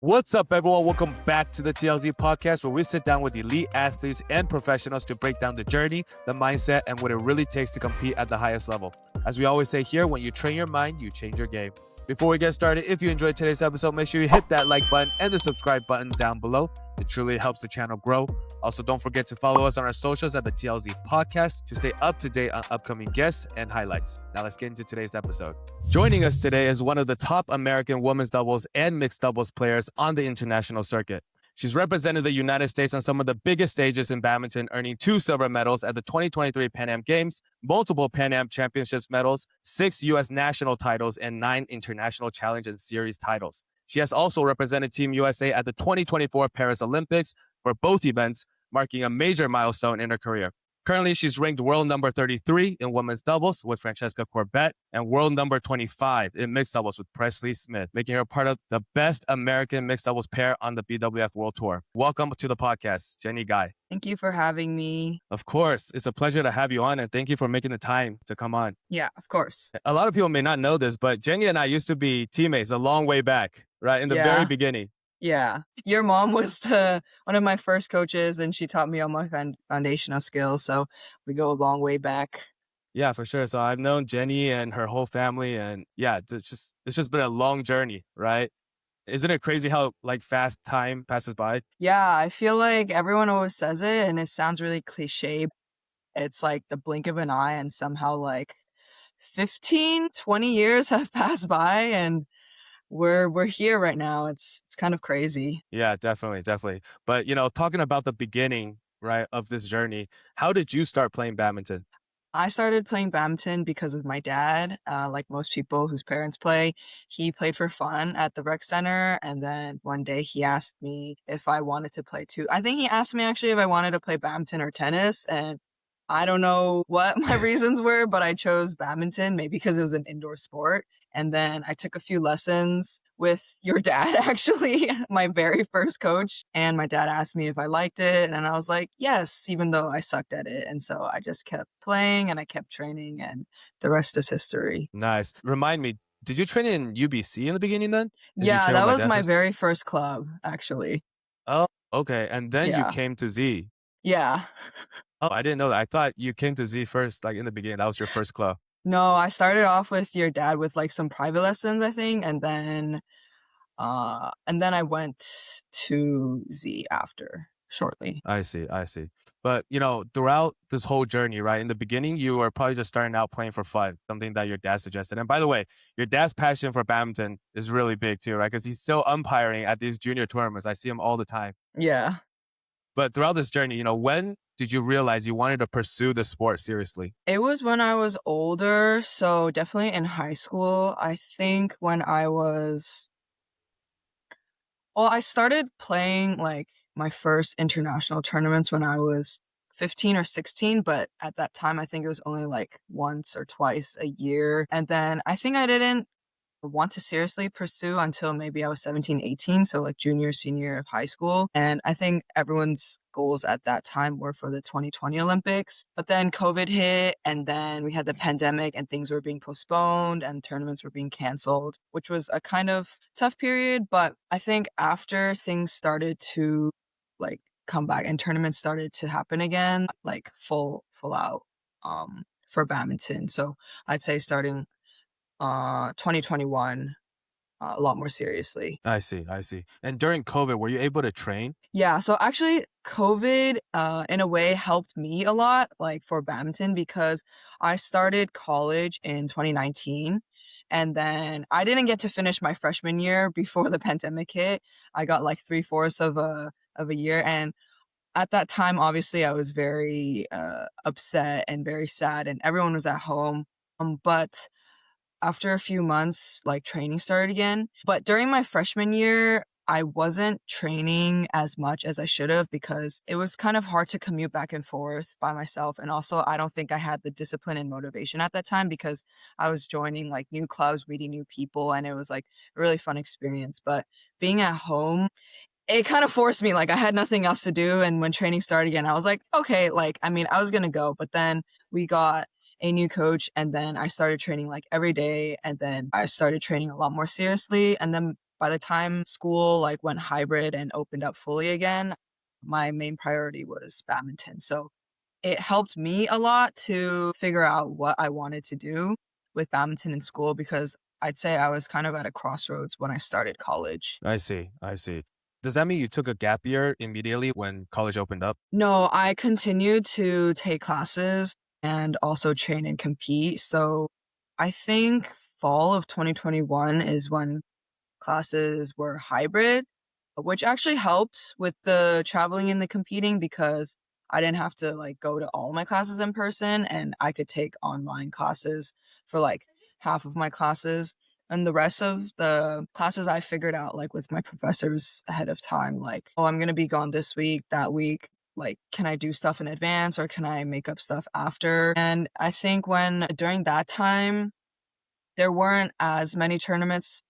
What's up, everyone? Welcome back to the TLZ podcast, where we sit down with elite athletes and professionals to break down the journey, the mindset, and what it really takes to compete at the highest level. As we always say here, when you train your mind, you change your game. Before we get started, if you enjoyed today's episode, make sure you hit that like button and the subscribe button down below. It truly helps the channel grow. Also, don't forget to follow us on our socials at the TLZ podcast to stay up to date on upcoming guests and highlights. Now let's get into today's episode. Joining us today is one of the top American women's doubles and mixed doubles players on the international circuit. She's represented the United States on some of the biggest stages in badminton, earning 2 silver medals at the 2023 Pan Am Games, multiple Pan Am Championships medals, 6 U.S. national titles, and 9 International Challenge and Series titles. She has also represented Team USA at the 2024 Paris Olympics for both events, marking a major milestone in her career. Currently, she's ranked world number 33 in women's doubles with Francesca Corbett and world number 25 in mixed doubles with Presley Smith, making her part of the best American mixed doubles pair on the BWF World Tour. Welcome to the podcast, Jennie Gai. Thank you for having me. Of course. It's a pleasure to have you on, and thank you for making the time to come on. Yeah, of course. A lot of people may not know this, but Jennie and I used to be teammates a long way back, right? In the very beginning. Yeah. Your mom was one of my first coaches, and she taught me all my foundational skills. So we go a long way back. Yeah, for sure. So I've known Jennie and her whole family, and yeah, it's just been a long journey, right? Isn't it crazy how fast time passes by? Yeah, I feel like everyone always says it, and it sounds really cliche. It's like the blink of an eye, and somehow 15, 20 years have passed by, and we're here right now. It's kind of crazy. Yeah, definitely. But, talking about the beginning, right, of this journey, how did you start playing badminton? I started playing badminton because of my dad. Like most people whose parents play, he played for fun at the rec center. And then one day he asked me if I wanted to play too. I think he asked me actually if I wanted to play badminton or tennis. And I don't know what my reasons were, but I chose badminton, maybe because it was an indoor sport. And then I took a few lessons with your dad, actually, my very first coach. And my dad asked me if I liked it. And I was like, yes, even though I sucked at it. And so I just kept playing and I kept training, and the rest is history. Nice. Remind me, did you train in UBC in the beginning then? Yeah, that was my very first club, actually. Oh, okay. And then you came to Z. Yeah. Oh, I didn't know that. I thought you came to Z first, in the beginning. That was your first club. No, I started off with your dad with some private lessons, I think, and then I went to Z after shortly. I see. But, throughout this whole journey, right, in the beginning, you were probably just starting out playing for fun, something that your dad suggested. And by the way, your dad's passion for badminton is really big too, right? Because he's still umpiring at these junior tournaments. I see him all the time. Yeah. But throughout this journey, when did you realize you wanted to pursue the sport seriously? It was when I was older, so definitely in high school. I think when I started playing my first international tournaments when I was 15 or 16, but at that time I think it was only once or twice a year. And then I think I didn't want to seriously pursue until maybe I was 17, 18, so junior, senior of high school. And I think everyone's goals at that time were for the 2020 Olympics. But then COVID hit, and then we had the pandemic, and things were being postponed and tournaments were being canceled, which was a kind of tough period. But I think after things started to come back and tournaments started to happen again, full out for badminton. So I'd say starting 2021 a lot more seriously. I see. And during COVID, were you able to train? Yeah, so actually COVID in a way helped me a lot for badminton, because I started college in 2019, and then I didn't get to finish my freshman year before the pandemic hit. I got 3/4 of a year, and at that time obviously I was very upset and very sad, and everyone was at home. But after a few months, training started again. But during my freshman year, I wasn't training as much as I should have, because it was kind of hard to commute back and forth by myself. And also, I don't think I had the discipline and motivation at that time, because I was joining new clubs, meeting new people, and it was a really fun experience. But being at home, it kind of forced me. I had nothing else to do. And when training started again, I was okay, I was going to go. But then we got a new coach, and then I started training every day, and then I started training a lot more seriously. And then by the time school like went hybrid and opened up fully again, my main priority was badminton. So it helped me a lot to figure out what I wanted to do with badminton in school because I'd say I was kind of at a crossroads when I started college. I see. I see. Does that mean you took a gap year immediately when college opened up? No, I continued to take classes and also train and compete. So I think fall of 2021 is when classes were hybrid, which actually helped with the traveling and the competing because I didn't have to like go to all my classes in person and I could take online classes for like half of my classes. And the rest of the classes I figured out like with my professors ahead of time, like, oh, I'm going to be gone this week, that week. Like, can I do stuff in advance or can I make up stuff after? And I think when during that time, there weren't as many tournaments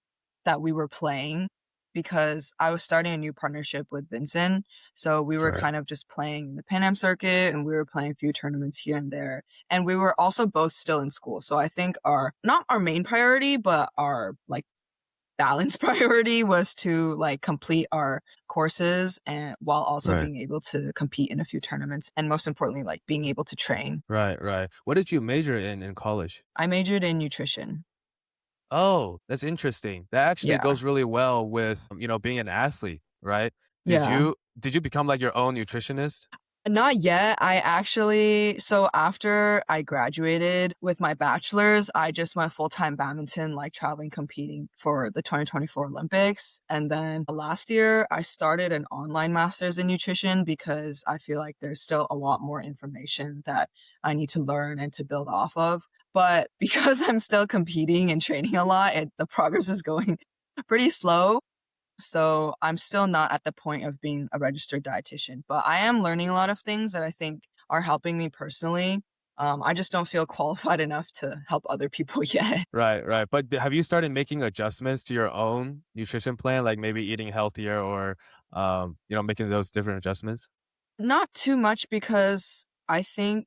that we were playing because I was starting a new partnership with Vincent. So we were Right. kind of just playing the Pan Am circuit and we were playing a few tournaments here and there. And we were also both still in school. So I think not our main priority, but our like balanced priority was to like complete our courses and while also Right. being able to compete in a few tournaments and most importantly, like being able to train. Right. Right. What did you major in college? I majored in nutrition. Oh, that's interesting. That actually Yeah. goes really well with, being an athlete, right? Did Yeah. you did you become like your own nutritionist? Not yet. So after I graduated with my bachelor's, I just went full-time badminton, like traveling, competing for the 2024 Olympics. And then last year, I started an online master's in nutrition because I feel like there's still a lot more information that I need to learn and to build off of. But because I'm still competing and training a lot, the progress is going pretty slow. So I'm still not at the point of being a registered dietitian, but I am learning a lot of things that I think are helping me personally. I just don't feel qualified enough to help other people yet. Right, right. But have you started making adjustments to your own nutrition plan, like maybe eating healthier or, making those different adjustments? Not too much because I think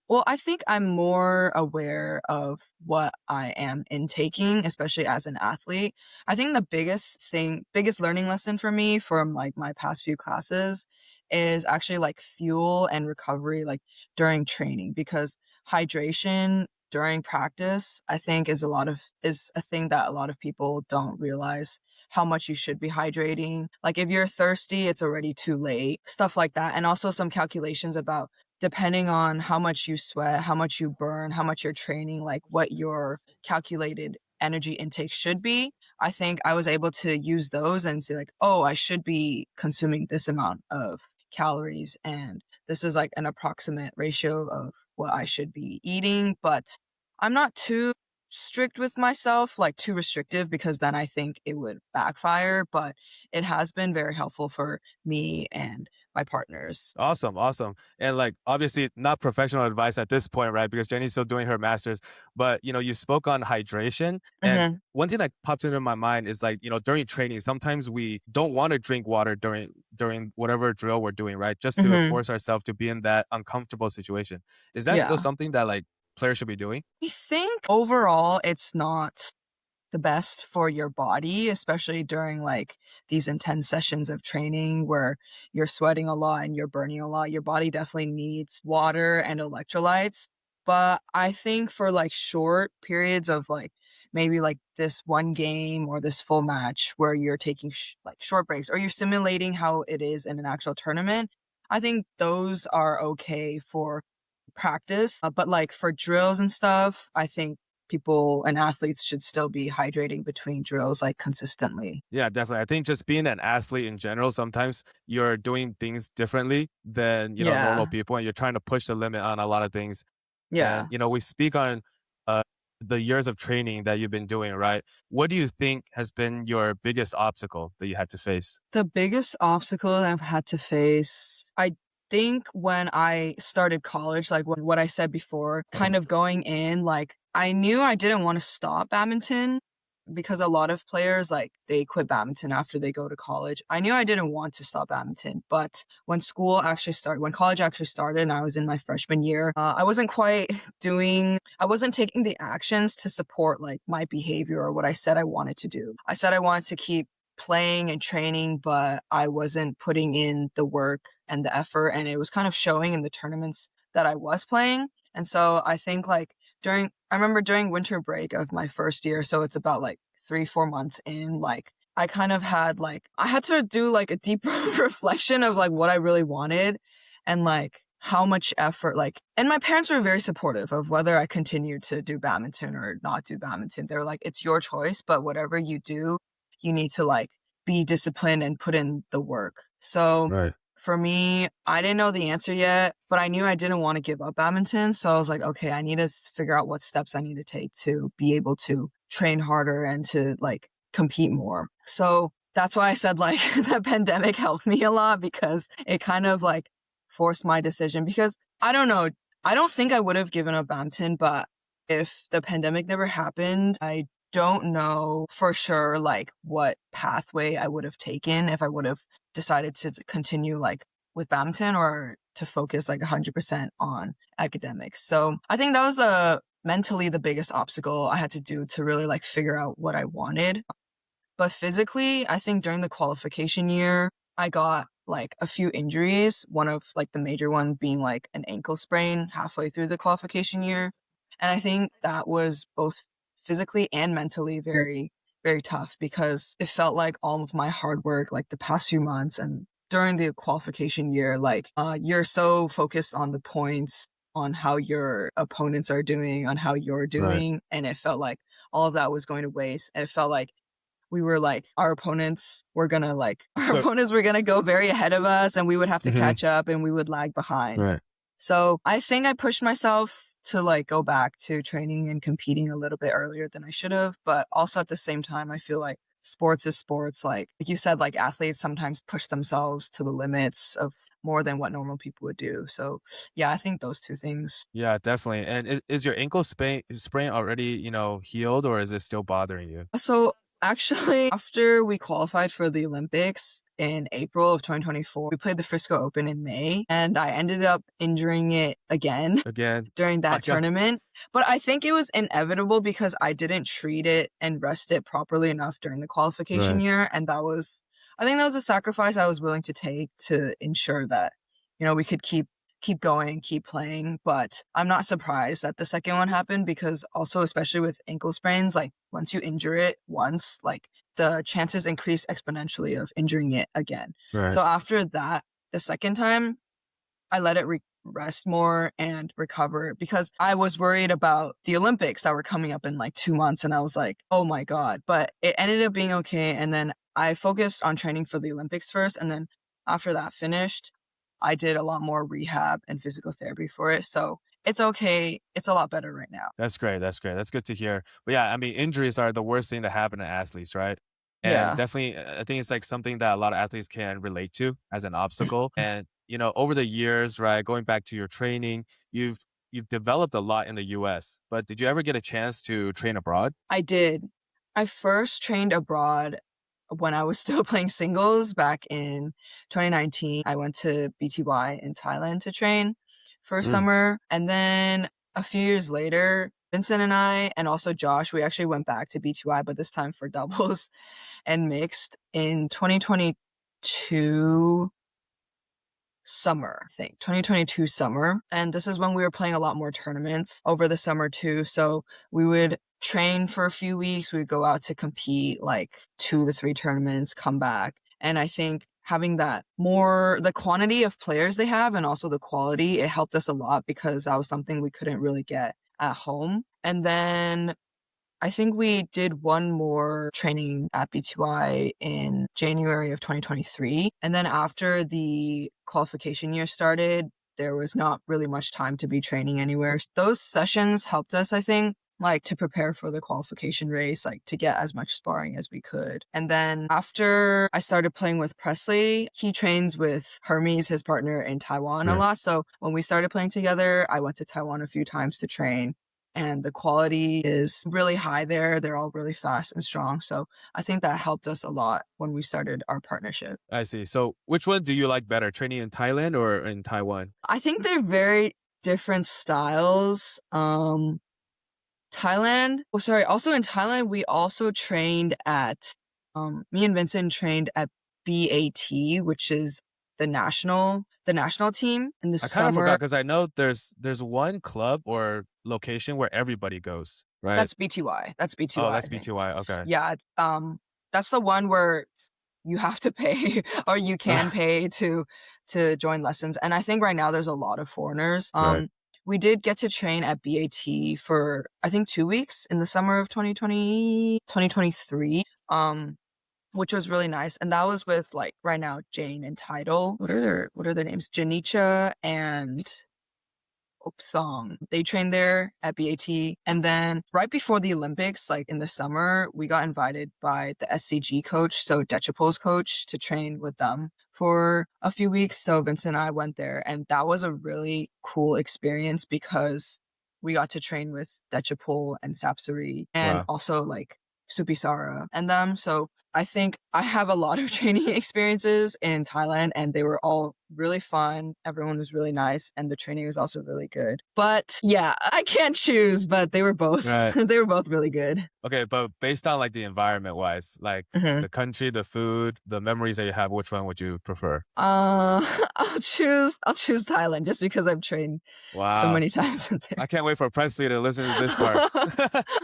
I'm more aware of what I am intaking, especially as an athlete. I think the biggest learning lesson for me from like my past few classes is actually like fuel and recovery, like during training, because hydration during practice, I think is a thing that a lot of people don't realize how much you should be hydrating. Like if you're thirsty, it's already too late, stuff like that. And also some calculations about depending on how much you sweat, how much you burn, how much you're training, like what your calculated energy intake should be. I think I was able to use those and say like, oh, I should be consuming this amount of calories and this is like an approximate ratio of what I should be eating, but I'm not too strict with myself, like too restrictive because then I think it would backfire, but it has been very helpful for me and my partners. Awesome, awesome. And like obviously not professional advice at this point, right? Because Jenny's still doing her master's, but you spoke on hydration. And Mhm. one thing that popped into my mind is like, during training, sometimes we don't want to drink water during whatever drill we're doing, right? Just to Mhm. force ourselves to be in that uncomfortable situation. Is that still Yeah. something that like players should be doing? I think overall it's not the best for your body, especially during like these intense sessions of training where you're sweating a lot and you're burning a lot. Your body definitely needs water and electrolytes. But I think for like short periods of like maybe like this one game or this full match where you're taking like short breaks or you're simulating how it is in an actual tournament, I think those are okay for practice. But like for drills and stuff, I think people and athletes should still be hydrating between drills like consistently. Yeah, definitely. I think just being an athlete in general, sometimes you're doing things differently than, normal Yeah. people and you're trying to push the limit on a lot of things. And, Yeah. we speak on uh, the years of training that you've been doing, right? What do you think has been your biggest obstacle that you had to face? The biggest obstacle that I've had to face, I think when I started college, like what I said before, kind of going in, like I knew I didn't want to stop badminton because a lot of players like they quit badminton after they go to college. I knew I didn't want to stop badminton, but when college actually started and I was in my freshman year, I wasn't taking the actions to support like my behavior or what I said I wanted to do. I said I wanted to keep playing and training, but I wasn't putting in the work and the effort, and it was kind of showing in the tournaments that I was playing. And so I think like I remember during winter break of my first year, so it's about like 3-4 months in, like I kind of had like, I had to do like a deep reflection of like what I really wanted and like how much effort, like, and my parents were very supportive of whether I continued to do badminton or not do badminton. They're like, it's your choice, but whatever you do, you need to like be disciplined and put in the work. So Right. for me, I didn't know the answer yet, but I knew I didn't want to give up badminton. So I was like, okay, I need to figure out what steps I need to take to be able to train harder and to like compete more. So that's why I said like the pandemic helped me a lot, because it kind of like forced my decision, because I don't know, I don't think I would have given up badminton, but if the pandemic never happened, I don't know for sure like what pathway I would have taken if I would have decided to continue like with badminton or to focus like 100% on academics. So I think that was mentally the biggest obstacle I had to do to really like figure out what I wanted. But physically, I think during the qualification year, I got like a few injuries, one of like the major one being like an ankle sprain halfway through the qualification year. And I think that was both physically and mentally very, very tough, because it felt like all of my hard work, like the past few months and during the qualification year, like you're so focused on the points, on how your opponents are doing, on how you're doing. Right. And it felt like all of that was going to waste. And it felt like we were like, our opponents were going to go very ahead of us, and we would have to catch up and we would lag behind. Right. So I think I pushed myself to like go back to training and competing a little bit earlier than I should have. But also at the same time, I feel like sports is sports. Like you said, like athletes sometimes push themselves to the limits of more than what normal people would do. So yeah, I think those two things. Yeah, definitely. And is your ankle sprain already, healed, or is it still bothering you? So actually, after we qualified for the Olympics in April of 2024, we played the Frisco Open in May, and I ended up injuring it again during that tournament. But I think it was inevitable because I didn't treat it and rest it properly enough during the qualification year. And I think that was a sacrifice I was willing to take to ensure that, we could keep going, keep playing. But I'm not surprised that the second one happened, because also, especially with ankle sprains, like once you injure it once, like the chances increase exponentially of injuring it again. Right. So after that, the second time, I let it rest more and recover, because I was worried about the Olympics that were coming up in like 2 months. And I was like, oh my God. But it ended up being okay. And then I focused on training for the Olympics first. And then after that finished, I did a lot more rehab and physical therapy for it. So it's okay. It's a lot better right now. That's great. That's good to hear. But yeah, I mean, injuries are the worst thing to happen to athletes, right? And definitely, I think it's like something that a lot of athletes can relate to as an obstacle. And, over the years, right, going back to your training, you've developed a lot in the US, but did you ever get a chance to train abroad? I did. I first trained abroad when I was still playing singles back in 2019. I went to BTY in Thailand to train for a summer. And then a few years later, Vincent and I, and also Josh, we actually went back to BTY, but this time for doubles and mixed in 2022 summer, I think. 2022 summer. And this is when we were playing a lot more tournaments over the summer too. So we would train for a few weeks. We would go out to compete like 2 to 3 tournaments, come back. And I think having the quantity of players they have and also the quality, it helped us a lot, because that was something we couldn't really get at home. And then I think we did one more training at BTY in January of 2023. And then after the qualification year started, there was not really much time to be training anywhere. Those sessions helped us, I think, like to prepare for the qualification race, like to get as much sparring as we could. And then after I started playing with Presley, he trains with Hermes, his partner, in Taiwan a lot. So when we started playing together, I went to Taiwan a few times to train. And the quality is really high there. They're all really fast and strong. So I think that helped us a lot when we started our partnership. I see. So which one do you like better, training in Thailand or in Taiwan? I think they're very different styles. Also in Thailand, we also trained at Me and Vincent trained at BAT, which is the national team in the I kind of forgot summer. because I know there's one club or location where everybody goes, right? That's BTY. That's Oh, BTY, I that's think. BTY. Okay. Yeah, that's the one where you have to pay or you can pay to join lessons. And I think right now there's a lot of foreigners. Right. We did get to train at BAT for I think 2 weeks in the summer of 2023. Which was really nice. And that was with like right now Jane and Tidal. What are their names? Janicha and Opsong. They trained there at BAT. And then right before the Olympics, like in the summer, we got invited by the SCG coach, so Dechapol's coach, to train with them for a few weeks. So Vincent and I went there, and that was a really cool experience because we got to train with Dechapol and Sapsari and Wow. also like Supisara and them. So I think I have a lot of training experiences in Thailand, and they were all really fun. Everyone was really nice, and the training was also really good. But yeah, I can't choose, but they were both Right. they were both really good. Okay, but based on like the environment wise, like Mhm. the country, the food, the memories that you have, which one would you prefer? I'll choose Thailand just because I've trained so Wow. many times with I there. can't wait for Presley to listen to this part.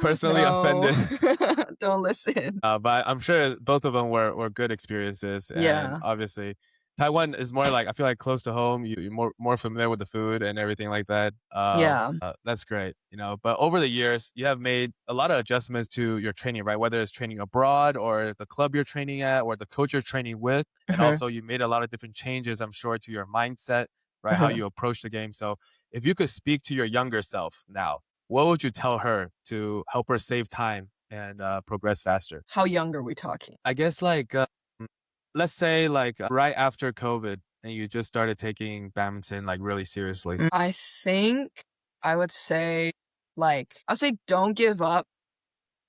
Personally No, offended. don't listen. But I'm sure both of them were good experiences, and Yeah, obviously Taiwan is more like I feel like close to home. You're more familiar with the food and everything like that. yeah. That's great, you know. But over the years, you have made a lot of adjustments to your training, right? Whether it's training abroad or the club you're training at or the coach you're training with, and Mhm, also you made a lot of different changes, I'm sure, to your mindset, right? How mhm. you approach the game. So if you could speak to your younger self now, what would you tell her to help her save time and progress faster? How young are we talking? I guess like let's say like right after COVID and you just started taking badminton like really seriously. I think I would say, like, I'd say don't give up.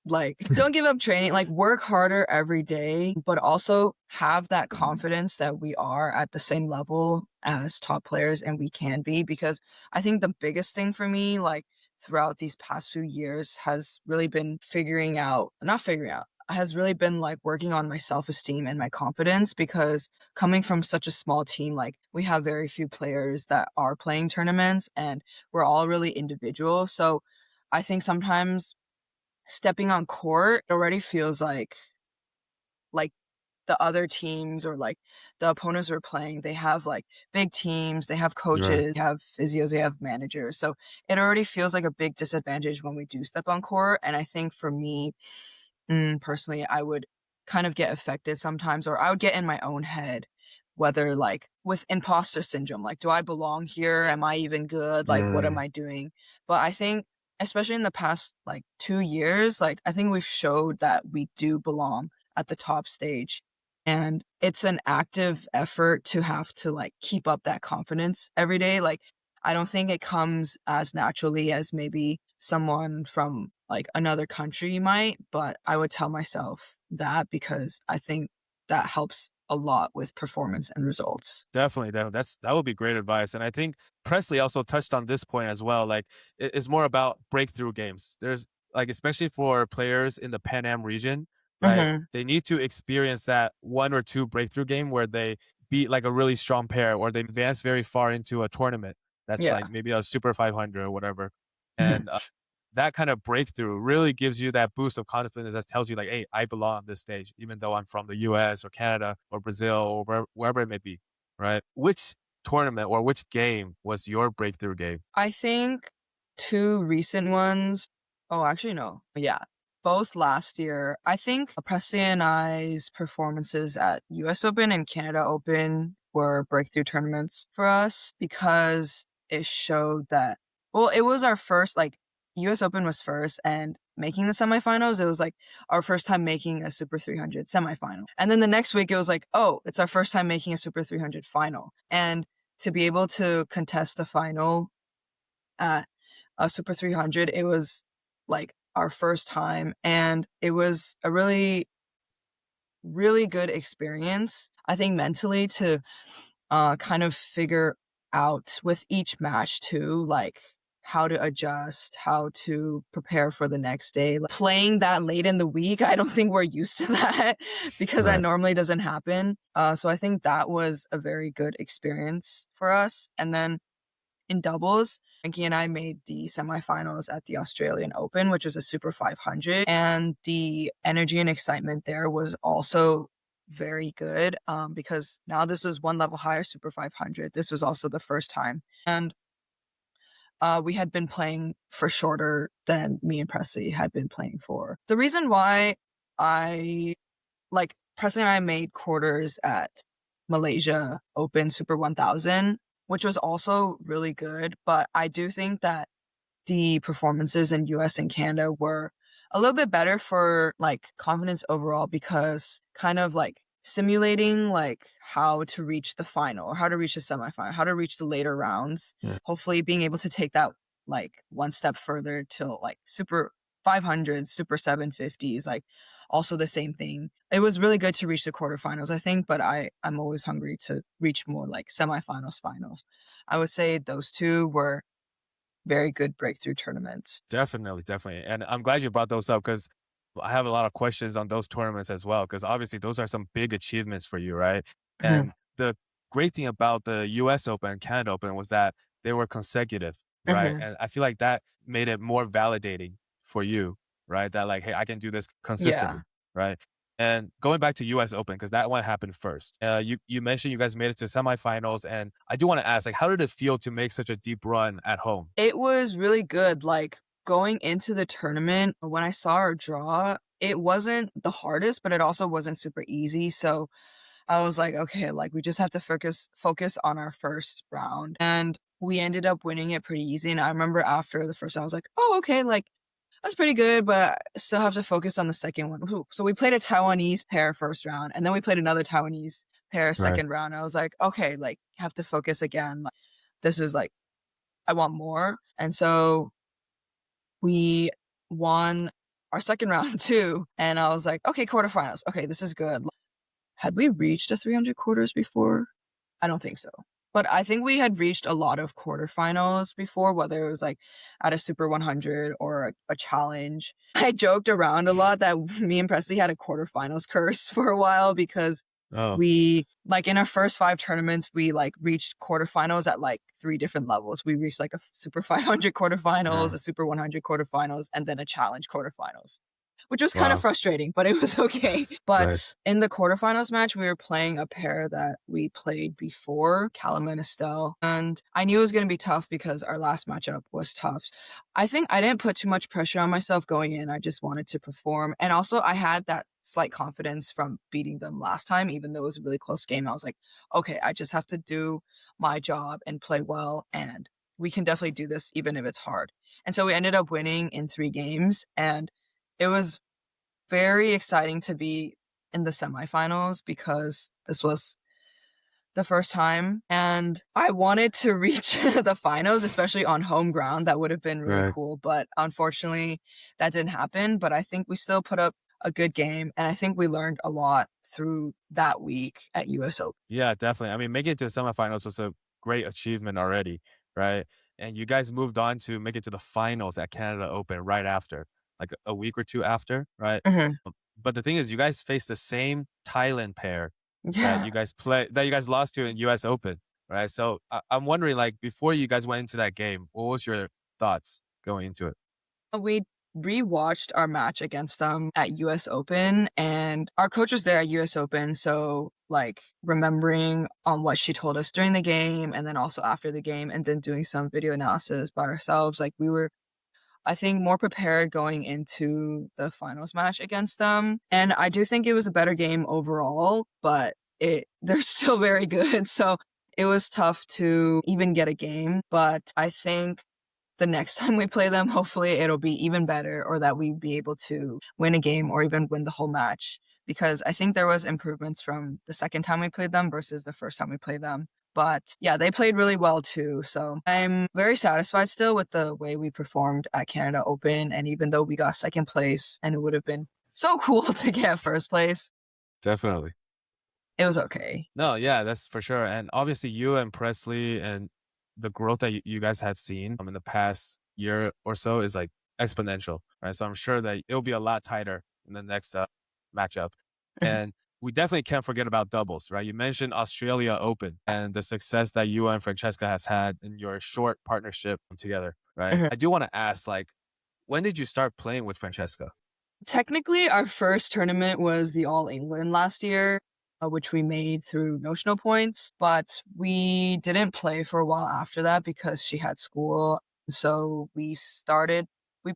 Like, don't give up training. Like, work harder every day, but also have that confidence that we are at the same level as top players and we can be. Because I think the biggest thing for me, like, throughout these past few years has really been not figuring out, has really been like working on my self esteem and my confidence because coming from such a small team, like we have very few players that are playing tournaments and we're all really individual. So I think sometimes stepping on court already feels like the other teams or like the opponents we're playing, they have like big teams, they have Right. coaches, they have physios, they have managers. So it already feels like a big disadvantage when we do step on court. And I think for me, personally, I would kind of get affected sometimes, or I would get in my own head, whether like with imposter syndrome, like, do I belong here? Am I even good? Like, what am Mm, I doing? But I think, especially in the past like 2 years, like, I think we've showed that we do belong at the top stage. And it's an active effort to have to like keep up that confidence every day. Like, I don't think it comes as naturally as maybe someone from like another country might, but I would tell myself that because I think that helps a lot with performance and results. definitely, that would be great advice. And I think Presley also touched on this point as well. Like it's more about breakthrough games. There's like especially for players in the Pan Am region, right? Mhm. They need to experience that one or two breakthrough game where they beat like a really strong pair or they advance very far into a tournament that's Yeah. like maybe a Super 500 or whatever. Mhm. And that kind of breakthrough really gives you that boost of confidence that tells you like, hey, I belong on this stage, even though I'm from the US or Canada or Brazil or wherever it may be, right? Which tournament or which game was your breakthrough game? I think 2 recent ones. Oh, actually, no. Yeah, both last year. I think Presley and I's performances at US Open and Canada Open were breakthrough tournaments for us because it showed that, well, it was our first, like, US Open was first, and making the semifinals, it was like our first time making a Super 300 semifinal. And then the next week, it was like, oh, it's our first time making a Super 300 final. And to be able to contest the final at a Super 300, it was like our first time, and it was a really, really good experience. I think mentally to kind of figure out with each match too, like how to adjust, how to prepare for the next day. Like, playing that late in the week, I don't think we're used to that because that Right. normally doesn't happen. So I think that was a very good experience for us. And then in doubles, Frankie and I made the semifinals at the Australian Open, which was a Super 500. And the energy and excitement there was also very good because now this was one level higher, Super 500. This was also the first time. And we had been playing for shorter than me and Presley had been playing for. The reason why Presley and I made quarters at Malaysia Open Super 1000, which was also really good. But I do think that the performances in US and Canada were a little bit better for like confidence overall because kind of like simulating like how to reach the final or how to reach the semifinal, how to reach the later rounds. Yeah. Hopefully being able to take that like one step further till like Super 500s, Super 750s, like also the same thing. It was really good to reach the quarterfinals, I think, but I'm always hungry to reach more like semifinals, finals. I would say those two were very good breakthrough tournaments. Definitely, definitely. And I'm glad you brought those up because I have a lot of questions on those tournaments as well, because obviously those are some big achievements for you, right? And the great thing about the US Open and Canada Open was that they were consecutive, right? Mhm. And I feel like that made it more validating for you, right? That like, hey, I can do this consistently, Yeah. right? And going back to US Open, because that one happened first. You mentioned you guys made it to semifinals, and I do want to ask, like, how did it feel to make such a deep run at home? It was really good. Like going into the tournament, when I saw our draw, it wasn't the hardest, but it also wasn't super easy. So I was like, okay, like we just have to focus on our first round. And we ended up winning it pretty easy. And I remember after the first round, I was like, oh, okay, like that's pretty good, but I still have to focus on the second one. Ooh. So we played a Taiwanese pair first round, and then we played another Taiwanese pair Right. second round. I was like, okay, like have to focus again. Like, this is like I want more. And so we won our second round too. And I was like, okay, quarterfinals. Okay, this is good. Had we reached a 300 quarters before? I don't think so. But I think we had reached a lot of quarterfinals before, whether it was like at a Super 100 or a challenge. I joked around a lot that me and Presley had a quarterfinals curse for a while because Oh, we like in our first 5 tournaments, we like reached quarterfinals at like 3 different levels. We reached like a Super 500 quarterfinals, yeah. a Super 100 quarterfinals, and then a challenge quarterfinals, which was kind of Wow. frustrating, but it was okay. But Nice. in the quarterfinals match, we were playing a pair that we played before, Callum and Estelle, and I knew it was going to be tough because our last matchup was tough. I think I didn't put too much pressure on myself going in. I just wanted to perform. And also I had that slight confidence from beating them last time, even though it was a really close game. I was like, okay, I just have to do my job and play well, and we can definitely do this even if it's hard. And so we ended up winning in 3 games, and it was very exciting to be in the semifinals because this was the first time and I wanted to reach the finals, especially on home ground. That would have been really Right. cool, but unfortunately that didn't happen. But I think we still put up a good game, and I think we learned a lot through that week at US Open. Yeah, definitely. I mean, making it to the semifinals was a great achievement already, right? And you guys moved on to make it to the finals at Canada Open right after, like a week or two after, right? Mhm. But the thing is, you guys faced the same Thailand pair Yeah. that you guys lost to in US Open, right? So I'm wondering, like, before you guys went into that game, what was your thoughts going into it? We rewatched our match against them at US Open, and our coach was there at US Open. So, like, remembering on what she told us during the game and then also after the game, and then doing some video analysis by ourselves, like, we were, I think, more prepared going into the finals match against them. And I do think it was a better game overall, but they're still very good. So it was tough to even get a game. But I think the next time we play them, hopefully it'll be even better, or that we'd be able to win a game or even win the whole match. Because I think there was improvements from the second time we played them versus the first time we played them. But yeah, they played really well too. So I'm very satisfied still with the way we performed at Canada Open. And even though we got second place and it would have been so cool to get first place, Definitely. it was okay. No, yeah, that's for sure. And obviously, you and Presley and the growth that you guys have seen in the past year or so is like exponential, right? So I'm sure that it'll be a lot tighter in the next matchup. And we definitely can't forget about doubles, right? You mentioned Australia Open and the success that you and Francesca has had in your short partnership together, right? Mhm. I do want to ask, like, when did you start playing with Francesca? Technically, our first tournament was the All England last year, which we made through notional points, but we didn't play for a while after that because she had school. So we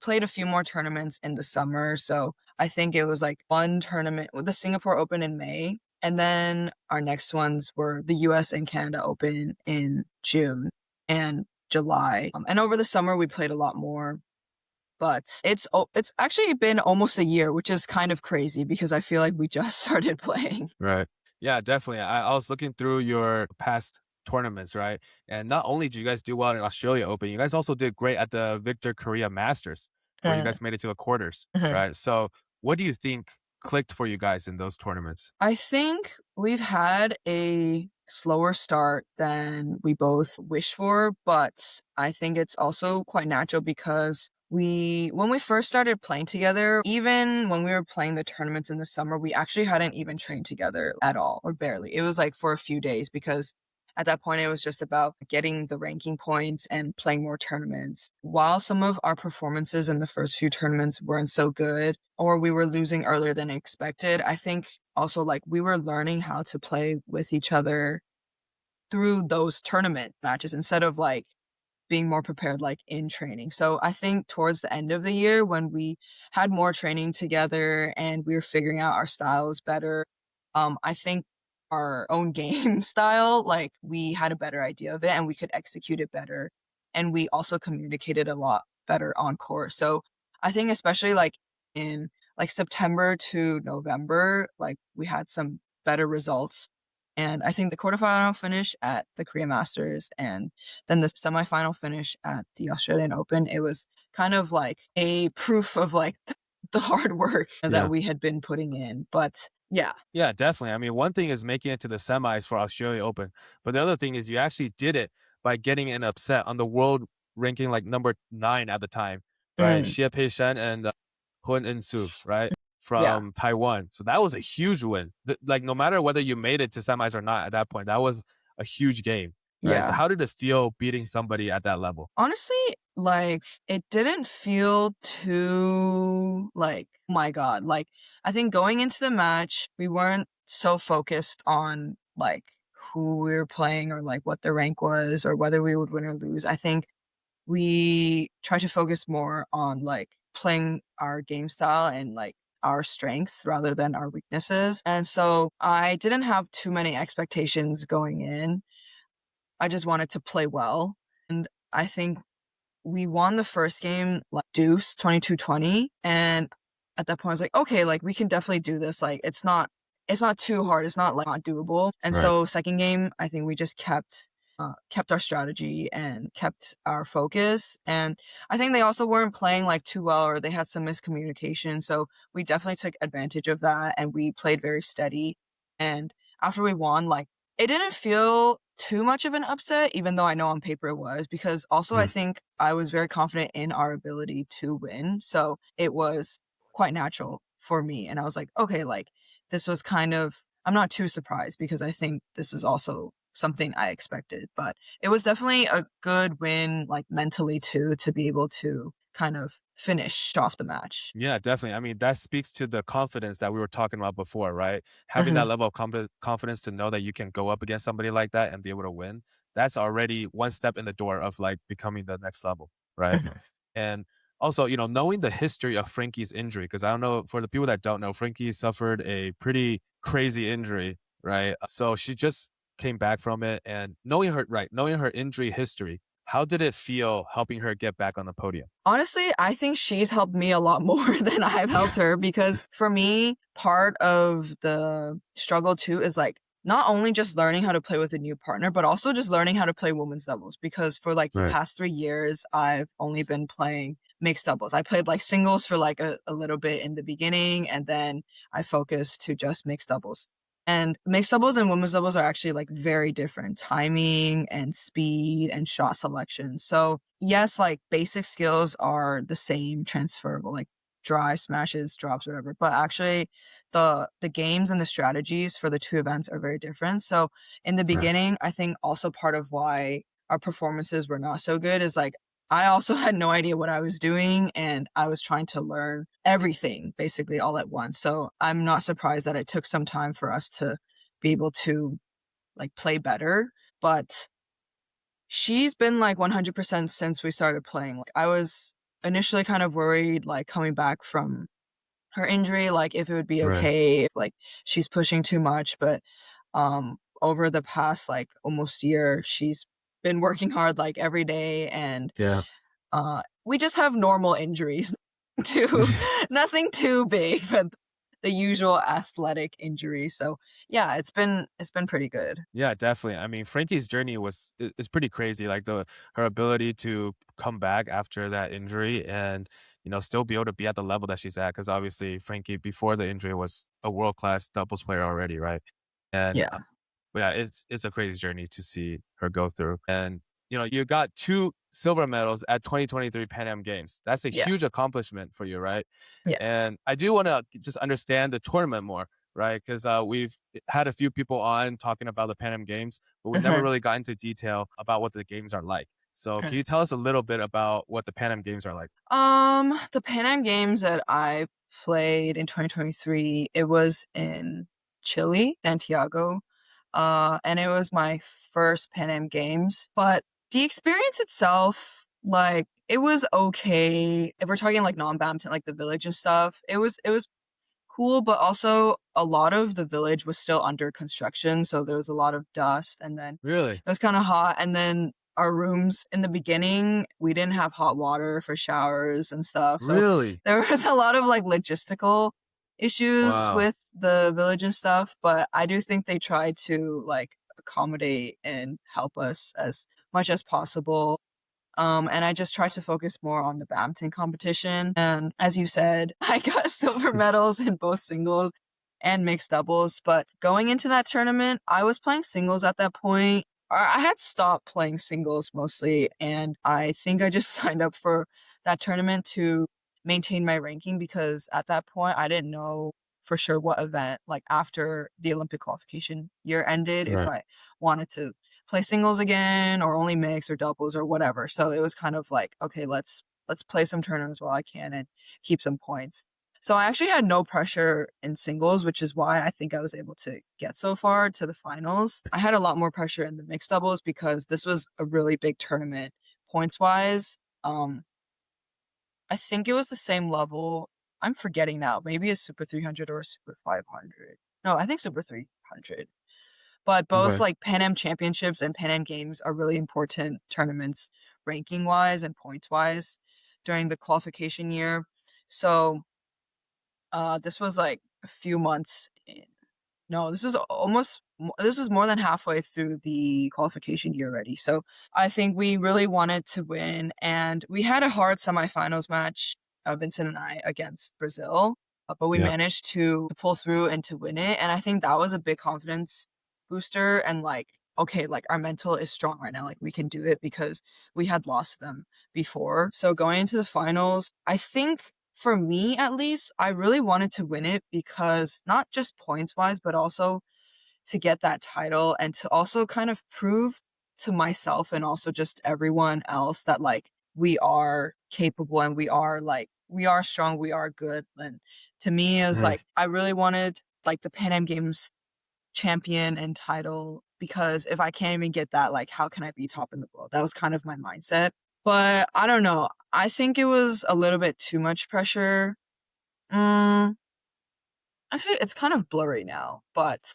played a few more tournaments in the summer. So I think it was like one tournament with the Singapore Open in May. And then our next ones were the US and Canada Open in June and July. And over the summer, we played a lot more. But it's actually been almost a year, which is kind of crazy because I feel like we just started playing. Right. Yeah, definitely. I was looking through your past tournaments, right? And not only did you guys do well in Australia Open, you guys also did great at the Victor Korea Masters, where you Mm, guys made it to the quarters, mhm. right? So what do you think clicked for you guys in those tournaments? I think we've had a slower start than we both wish for, but I think it's also quite natural because when we first started playing together, even when we were playing the tournaments in the summer, we actually hadn't even trained together at all or barely. It was like for a few days because at that point it was just about getting the ranking points and playing more tournaments. While some of our performances in the first few tournaments weren't so good, or we were losing earlier than expected, I think also like we were learning how to play with each other through those tournament matches instead of like being more prepared like in training. So I think towards the end of the year when we had more training together and we were figuring out our styles better, I think our own game style, like we had a better idea of it and we could execute it better. And we also communicated a lot better on court. So I think especially like in like September to November, like we had some better results. And I think the quarterfinal finish at the Korea Masters and then the semifinal finish at the Australian Open, it was kind of like a proof of like the hard work that Yeah. we had been putting in. But yeah. Yeah, definitely. I mean, one thing is making it to the semis for Australia Open, but the other thing is you actually did it by getting an upset on the world ranking like number 9 at the time, right? Mm, Xie Pei Shen and Hun In-Su, right? yeah. From Taiwan. So that was a huge win. Like no matter whether you made it to semis or not at that point, that was a huge game, right? So Yeah. how did it feel beating somebody at that level? Honestly, like it didn't feel too like, oh my God. Like I think going into the match, we weren't so focused on like who we were playing or like what the rank was or whether we would win or lose. I think we try to focus more on like playing our game style and like our strengths rather than our weaknesses. And so I didn't have too many expectations going in. I just wanted to play well. And I think we won the first game like deuce 22-20. And at that point I was like, okay, like we can definitely do this. Like it's not too hard. It's not like not doable. And Right. so second game, I think we just kept our strategy and kept our focus. And I think they also weren't playing like too well or they had some miscommunication. So we definitely took advantage of that and we played very steady. And after we won, like it didn't feel too much of an upset, even though I know on paper it was, because also I Mm. think I was very confident in our ability to win. So it was quite natural for me. And I was like, okay, like this was kind of, I'm not too surprised because I think this was also something I expected, but it was definitely a good win, like mentally too, to be able to kind of finish off the match. Yeah, definitely. I mean, that speaks to the confidence that we were talking about before, right? Having that Mhm, level of confidence to know that you can go up against somebody like that and be able to win, that's already one step in the door of like becoming the next level, right? mhm. And also, knowing the history of Frankie's injury, because I don't know, for the people that don't know, Frankie suffered a pretty crazy injury, right? So she just came back from it and knowing her injury history, how did it feel helping her get back on the podium? Honestly, I think she's helped me a lot more than I've helped her because for me, part of the struggle too is like not only just learning how to play with a new partner, but also just learning how to play women's doubles. Because for like the Right. past 3 years, I've only been playing mixed doubles. I played like singles for like a little bit in the beginning, and then I focused to just mixed doubles. And mixed doubles and women's doubles are actually like very different timing and speed and shot selection. So yes, like basic skills are the same, transferable, like drive, smashes, drops, whatever. But actually the games and the strategies for the two events are very different. So in the Right. beginning, I think also part of why our performances were not so good is like I also had no idea what I was doing and I was trying to learn everything basically all at once. So I'm not surprised that it took some time for us to be able to like play better. But she's been like 100% since we started playing. Like I was initially kind of worried like coming back from her injury, like if it would be Right. okay if like she's pushing too much. But over the past like almost year, she's been working hard like every day and Yeah. we just have normal injuries too. Nothing too big, but the usual athletic injuries. So yeah, it's been pretty good. Yeah, definitely. I mean, Frankie's journey is pretty crazy. Like her ability to come back after that injury and still be able to be at the level that she's at. Because obviously, Frankie before the injury was a world class doubles player already, right? And Yeah. but yeah, it's a crazy journey to see her go through. And you got 2 silver medals at 2023 Pan Am Games. That's a Yeah. huge accomplishment for you, right? Yeah. And I do want to just understand the tournament more, right? Because we've had a few people on talking about the Pan Am Games, but we never Mhm, really got into detail about what the games are like. So can mhm. you tell us a little bit about what the Pan Am Games are like? The Pan Am Games that I played in 2023, it was in Chile, Santiago. And it was my first Pan Am Games. But the experience itself, like, it was okay. If we're talking like non-badminton, like the village and stuff, it was cool, but also a lot of the village was still under construction, so there was a lot of dust, and then Really? it was kind of hot, and then our rooms in the beginning, we didn't have hot water for showers and stuff. So Really? there was a lot of like logistical issues Wow. with the village and stuff, but I do think they tried to like accommodate and help us as much as possible. And I just tried to focus more on the badminton competition. And as you said, I got silver medals in both singles and mixed doubles. But going into that tournament, I was playing singles at that point. Or I had stopped playing singles mostly. And I think I just signed up for that tournament to maintain my ranking because at that point, I didn't know for sure what event, like after the Olympic qualification year ended, if Right. I wanted to play singles again or only mix or doubles or whatever. So it was kind of like, okay, let's play some tournaments while I can and keep some points. So I actually had no pressure in singles, which is why I think I was able to get so far to the finals. I had a lot more pressure in the mixed doubles because this was a really big tournament points wise. I think it was the same level. I'm forgetting now. Maybe a Super 300 or a Super 500. No, I think Super 300. But both Okay. like Pan Am Championships and Pan Am Games are really important tournaments ranking wise and points wise during the qualification year. So this was like a few months in. No, this is more than halfway through the qualification year already. So I think we really wanted to win, and we had a hard semifinals match, Vincent and I, against Brazil, but we Yeah. managed to pull through and to win it. And I think that was a big confidence booster. And like, okay, like our mental is strong right now. Like we can do it because we had lost them before. So going into the finals, I think for me at least, I really wanted to win it because not just points wise, but also to get that title and to also kind of prove to myself and also just everyone else that like we are capable and we are strong, we are good. And to me, it was Right. like I really wanted like the Pan Am Games champion and title because if I can't even get that, like how can I be top in the world? That was kind of my mindset. But I don't know. I think it was a little bit too much pressure. Mm, actually, it's kind of blurry now, but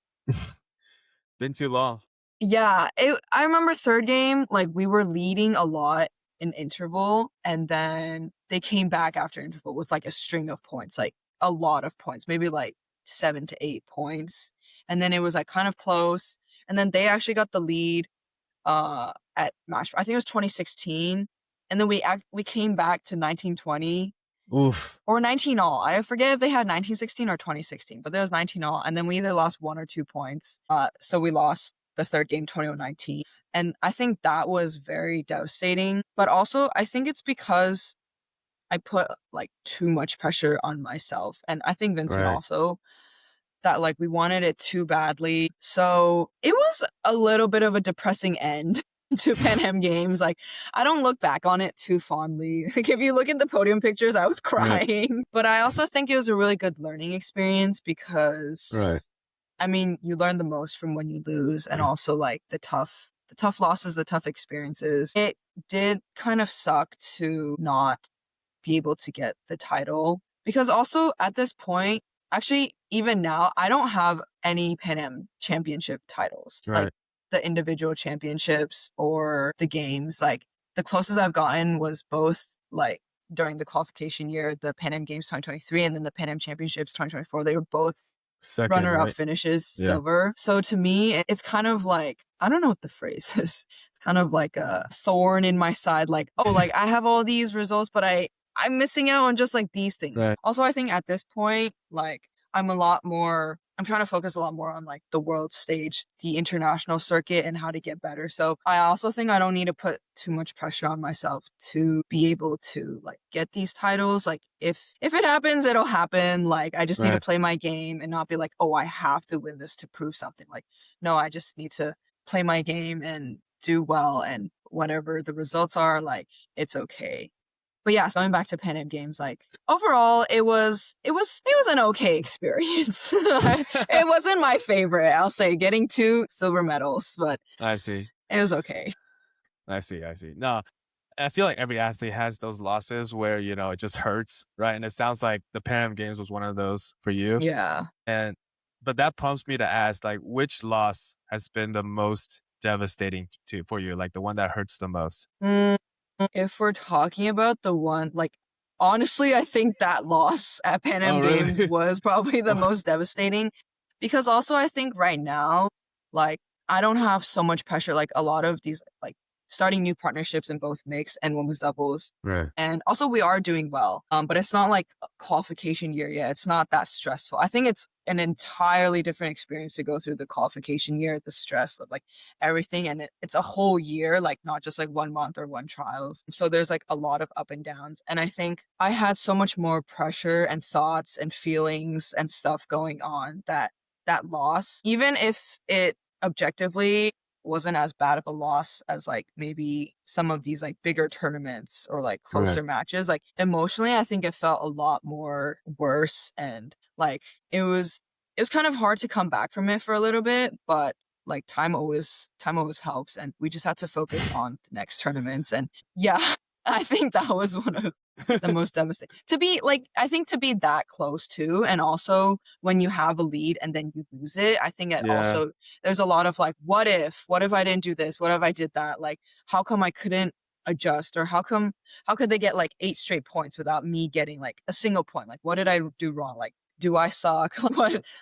Been too long. yeah, I remember third game, like we were leading a lot in interval, and then they came back after interval with like a string of points, like a lot of points, maybe like 7 to 8 points. And then it was like kind of close. And then they actually got the lead at match. I think it was 2016. And then we came back to 1920 Oof. Or 19 all. I forget if they had 1916 or 2016, but there was 19 all. And then we either lost 1 or 2 points. So we lost the third game 2019. And I think that was very devastating. But also, I think it's because I put like too much pressure on myself. And I think Vincent Right. also, that like we wanted it too badly. So it was a little bit of a depressing end to Pan Am Games. Like, I don't look back on it too fondly. Like, if you look at the podium pictures, I was crying. But I also think it was a really good learning experience because, Right. I mean, you learn the most from when you lose, and also like the tough losses, the tough experiences. It did kind of suck to not be able to get the title, because also at this point, actually, even now, I don't have any Pan Am championship titles. Right. Like the individual championships or the games. Like the closest I've gotten was both like during the qualification year, the Pan Am Games 2023 and then the Pan Am Championships 2024. They were both Second, runner-up right? finishes, Yeah. silver. So to me, it's kind of like, I don't know what the phrase is. It's kind of like a thorn in my side. Like, oh, like I have all these results, but I'm missing out on just like these things. Right. Also, I think at this point, like I'm trying to focus a lot more on like the world stage, the international circuit, and how to get better. So I also think I don't need to put too much pressure on myself to be able to like get these titles. Like if it happens, it'll happen. Like I just need to Right. play my game and not be like, oh, I have to win this to prove something. Like, no, I just need to play my game and do well, and whatever the results are, like it's okay. But yeah, going back to Pan Am Games, like overall, it was an okay experience. It wasn't my favorite, I'll say, getting 2 silver medals, but I see. it was okay. I see. No, I feel like every athlete has those losses where, it just hurts, right? And it sounds like the Pan Am Games was one of those for you. Yeah. But that prompts me to ask, like, which loss has been the most devastating for you? Like the one that hurts the most? If we're talking about the one, like, honestly, I think that loss at Pan Am really? Games was probably the most devastating, because also I think right now, like, I don't have so much pressure. Like a lot of these, like starting new partnerships in both mixed and women's doubles. Right. And also we are doing well. But it's not like a qualification year yet. It's not that stressful. I think it's an entirely different experience to go through the qualification year, the stress of like everything. And it's a whole year, like not just like 1 month or one trials. So there's like a lot of up and downs. And I think I had so much more pressure and thoughts and feelings and stuff going on that loss, even if it objectively wasn't as bad of a loss as like maybe some of these like bigger tournaments or like closer matches, like emotionally I think it felt a lot more worse, and like it was kind of hard to come back from it for a little bit, but like time always helps, and we just had to focus on the next tournaments. And yeah, I think that was one of the most devastating. I think to be that close too, and also when you have a lead and then you lose it, I think it also, there's a lot of like, what if I didn't do this? What if I did that? Like, how come I couldn't adjust? Or how could they get like 8 straight points without me getting like a single point? Like, what did I do wrong? Like, do I suck?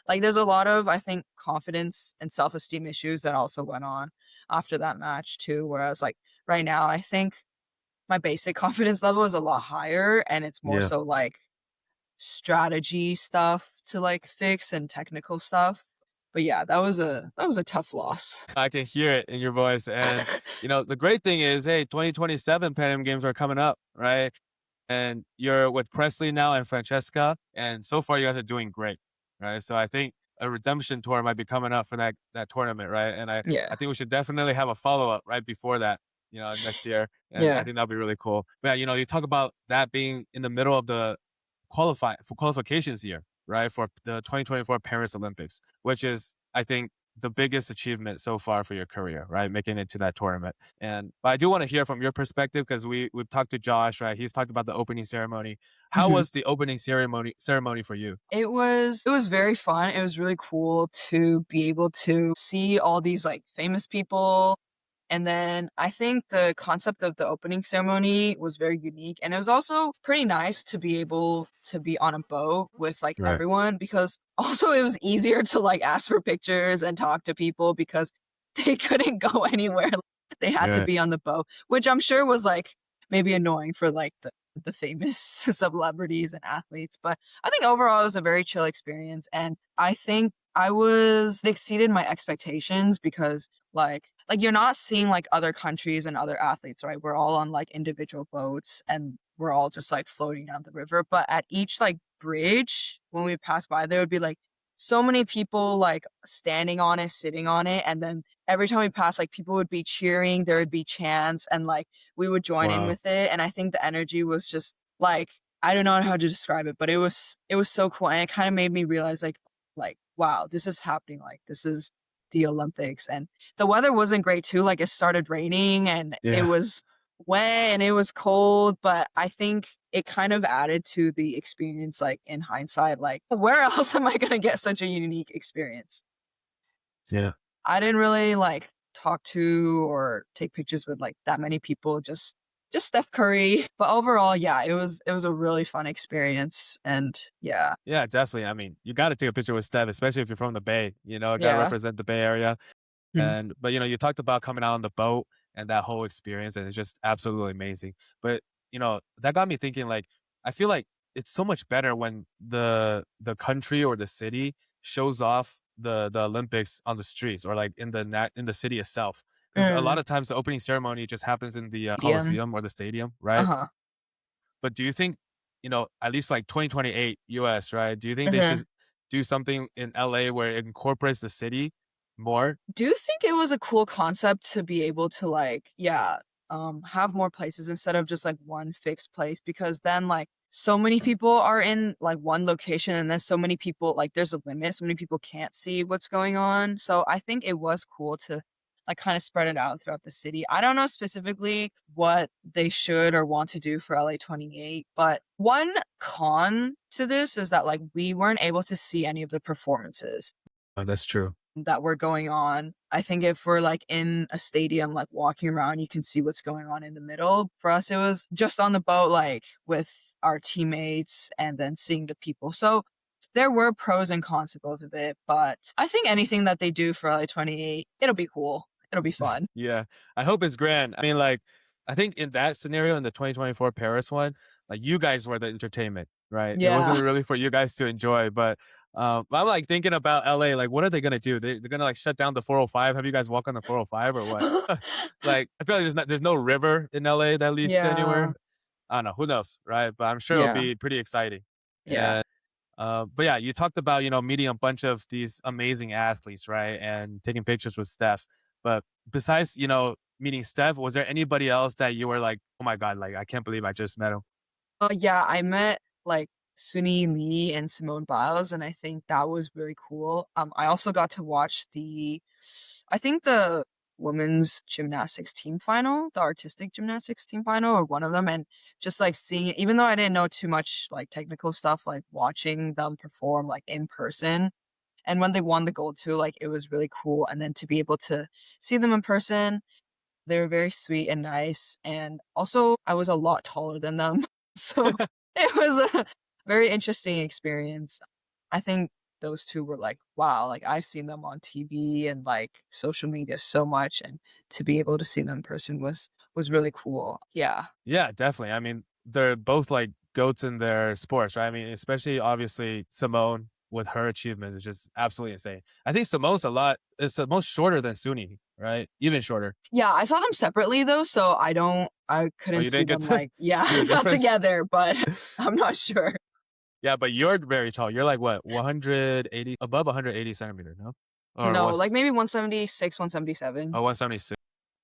Like, there's a lot of, I think, confidence and self-esteem issues that also went on after that match too. Whereas like right now, I think my basic confidence level is a lot higher, and it's more so like strategy stuff to like fix and technical stuff. But yeah, that was a tough loss. I can hear it in your voice. And, the great thing is, hey, 2027 Pan Am Games are coming up, right? And you're with Presley now and Francesca. And so far, you guys are doing great, right? So I think a redemption tour might be coming up for that tournament, right? And I think we should definitely have a follow-up right before that, next year. And I think that'll be really cool. But, you talk about that being in the middle of the qualifications year, right? For the 2024 Paris Olympics, which is, I think, the biggest achievement so far for your career, right? Making it to that tournament. But I do want to hear from your perspective, because we've talked to Josh, right? He's talked about the opening ceremony. How was the opening ceremony for you? It was very fun. It was really cool to be able to see all these like famous people. And then I think the concept of the opening ceremony was very unique. And it was also pretty nice to be able to be on a boat with like everyone, because also it was easier to like ask for pictures and talk to people because they couldn't go anywhere. They had to be on the boat, which I'm sure was like maybe annoying for like the famous celebrities and athletes. But I think overall it was a very chill experience. And I think I was it exceeded my expectations because like you're not seeing like other countries and other athletes, right? We're all on like individual boats and we're all just like floating down the river. But at each like bridge, when we pass by, there would be like so many people like standing on it, sitting on it, and then every time we pass, like people would be cheering, there would be chants, and like we would join in Wow. with it. And I think the energy was just like I don't know how to describe it, but it was so cool, and it kind of made me realize like wow, this is happening, like this is the Olympics, and the weather wasn't great too. Like it started raining, and it Yeah. was wet and it was cold, but I think it kind of added to the experience, like in hindsight, like where else am I gonna get such a unique experience? Yeah. I didn't really like talk to or take pictures with like that many people, just Steph Curry. But overall, yeah, it was a really fun experience. And yeah, Yeah, definitely. I mean, you got to take a picture with Steph, especially if you're from the Bay, got to yeah. represent the Bay Area. Mhm. But you talked about coming out on the boat and that whole experience, and it's just absolutely amazing. But that got me thinking. Like, I feel like it's so much better when the country or the city shows off the Olympics on the streets or like in the city itself. Because a lot Mm, of times the opening ceremony just happens in the medium. Coliseum or the stadium, right? Uh-huh. But do you think, at least for like 2028 US, right? Do you think they should Mhm. do something in LA where it incorporates the city more? Do you think it was a cool concept to be able to like, yeah, have more places instead of just like one fixed place? Because then like so many people are in like one location and then so many people like there's a limit, so many people can't see what's going on. So I think it was cool to like kind of spread it out throughout the city. I don't know specifically what they should or want to do for LA 28, but one con to this is that like we weren't able to see any of the performances Oh, that's true. that were going on. I think if we're like in a stadium, like walking around, you can see what's going on in the middle. For us, it was just on the boat, like with our teammates and then seeing the people. So there were pros and cons to both of it, but I think anything that they do for LA 28, it'll be cool. It'll be fun. Yeah. I hope it's grand. I mean, like, I think in that scenario, in the 2024 Paris one, like you guys were the entertainment, right? It wasn't Yeah. really for you guys to enjoy, but I'm like thinking about LA, like, what are they gonna do? They're gonna like shut down the 405. Have you guys walk on the 405 or what? Like, I feel like there's no river in LA that leads to Yeah. anywhere. I don't know, who knows, right? But I'm sure it'll Yeah. be pretty exciting. Yeah. But yeah, you talked about, meeting a bunch of these amazing athletes, right? And taking pictures with Steph. But besides, meeting Steph, was there anybody else that you were like, oh my God, like, I can't believe I just met him? Yeah, I met like Suni Lee and Simone Biles, and I think that was really cool. I also got to watch I think the women's gymnastics team final, the artistic gymnastics team final, or one of them, and just like seeing it, even though I didn't know too much like technical stuff, like watching them perform like in person. And when they won the gold too, like it was really cool. And then to be able to see them in person, they were very sweet and nice, and also I was a lot taller than them. So it was a very interesting experience. I think those 2 were like, wow, like I've seen them on TV and like social media so much, and to be able to see them in person was really cool. Yeah. Yeah, definitely. I mean, they're both like goats in their sports, right? I mean, especially obviously Simone with her achievements is just absolutely insane. I think it's the most shorter than Suni, right? Even shorter. Yeah, I saw them separately though, so I Oh, couldn't you see didn't get them to like, yeah, see the not difference? together, but I'm not sure. Yeah, but you're very tall. You're like what, 180, above 180 centimeter, no? Or No, like what's, maybe 176, 177. 176.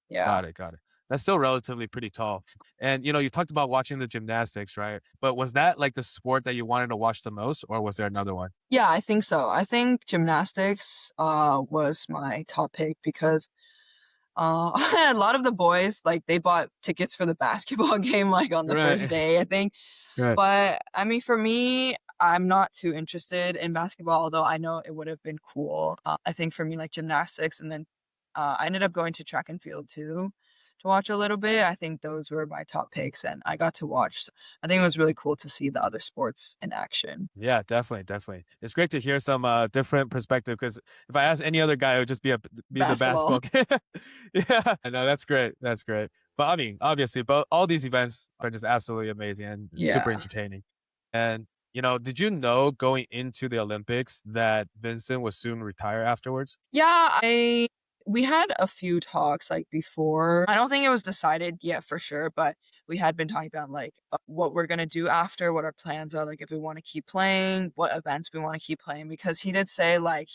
Yeah. Got it, got it. That's still relatively pretty tall. And you talked about watching the gymnastics, right? But was that like the sport that you wanted to watch the most, or was there another one? Yeah, I think so. I think gymnastics was my top pick because a lot of the boys like they bought tickets for the basketball game like on the first Right. day, I think. Right. But I mean for me, I'm not too interested in basketball, although I know it would have been cool. I think for me like gymnastics, and then I ended up going to track and field too. to watch a little bit. I think those were my top picks, and I got to watch. So I think it was really cool to see the other sports in action. Yeah, definitely, definitely. It's great to hear some different perspective because if I ask any other guy, it would just be the Basketball. basketball kid. Yeah, I know that's great. That's great. But I mean, obviously, but all these events are just absolutely amazing and super Yeah. entertaining. And did you know going into the Olympics that Vincent would soon retire afterwards? Yeah, we had a few talks like before. I don't think it was decided yet for sure, but we had been talking about like what we're gonna do after, what our plans are, like if we want to keep playing, what events we want to keep playing. Because he did say like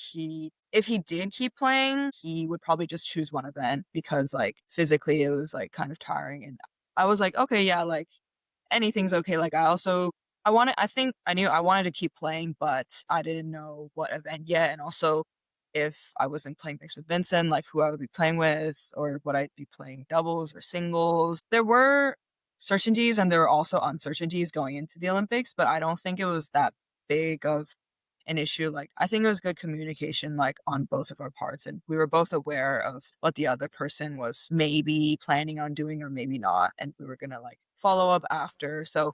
if he did keep playing, he would probably just choose one event because like physically it was like kind of tiring. And I was like, okay, yeah, like anything's okay. Like I think I knew I wanted to keep playing, but I didn't know what event yet. And also if I wasn't playing mixed with Vincent, like who I would be playing with or would I be playing doubles or singles. There were certainties and there were also uncertainties going into the Olympics, but I don't think it was that big of an issue. Like I think it was good communication like on both of our parts and we were both aware of what the other person was maybe planning on doing or maybe not and we were going to like follow up after. So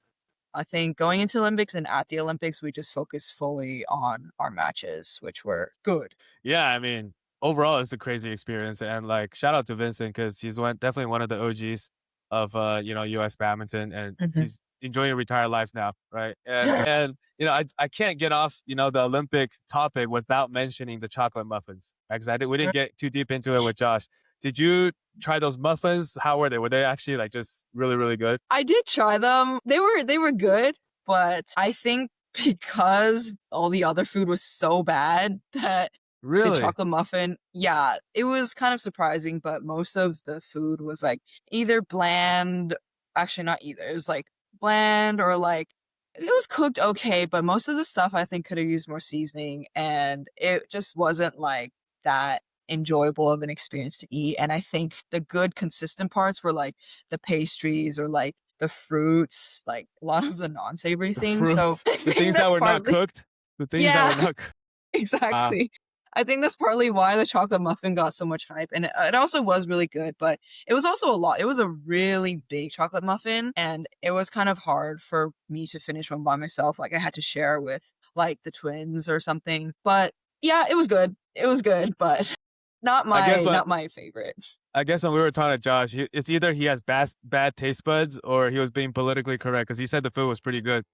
I think going into Olympics and at the Olympics we just focused fully on our matches which were good. Yeah, I mean, overall, it's a crazy experience, and like, shout out to Vincent because he's definitely one of the OGs of U.S. badminton, and Mhm. he's enjoying a retired life now, right? And I can't get off the Olympic topic without mentioning the chocolate muffins, because we didn't get too deep into it with Josh. Did you try those muffins? How were they? Were they actually like just really really good? I did try them. They were good, but I think because all the other food was so bad that the Really? chocolate muffin, yeah, it was kind of surprising, but most of the food was like either bland, actually not either. It was like bland or like it was cooked okay, but most of the stuff I think could have used more seasoning and it just wasn't like that enjoyable of an experience to eat. And I think the good consistent parts were like the pastries or like the fruits, like a lot of the non-savory The things. So fruits, I the think things that that's were not partly, cooked, the things that yeah, were not. Ah, exactly. I think that's partly why the chocolate muffin got so much hype, and it also was really good, but it was also a lot. It was a really big chocolate muffin, and it was kind of hard for me to finish one by myself. Like I had to share with like the twins or something. But yeah, it was good. It was good, but not I guess my what not my favorite. I guess when we were talking to Josh, it's either he has bad taste buds or he was being politically correct because he said the food was pretty good.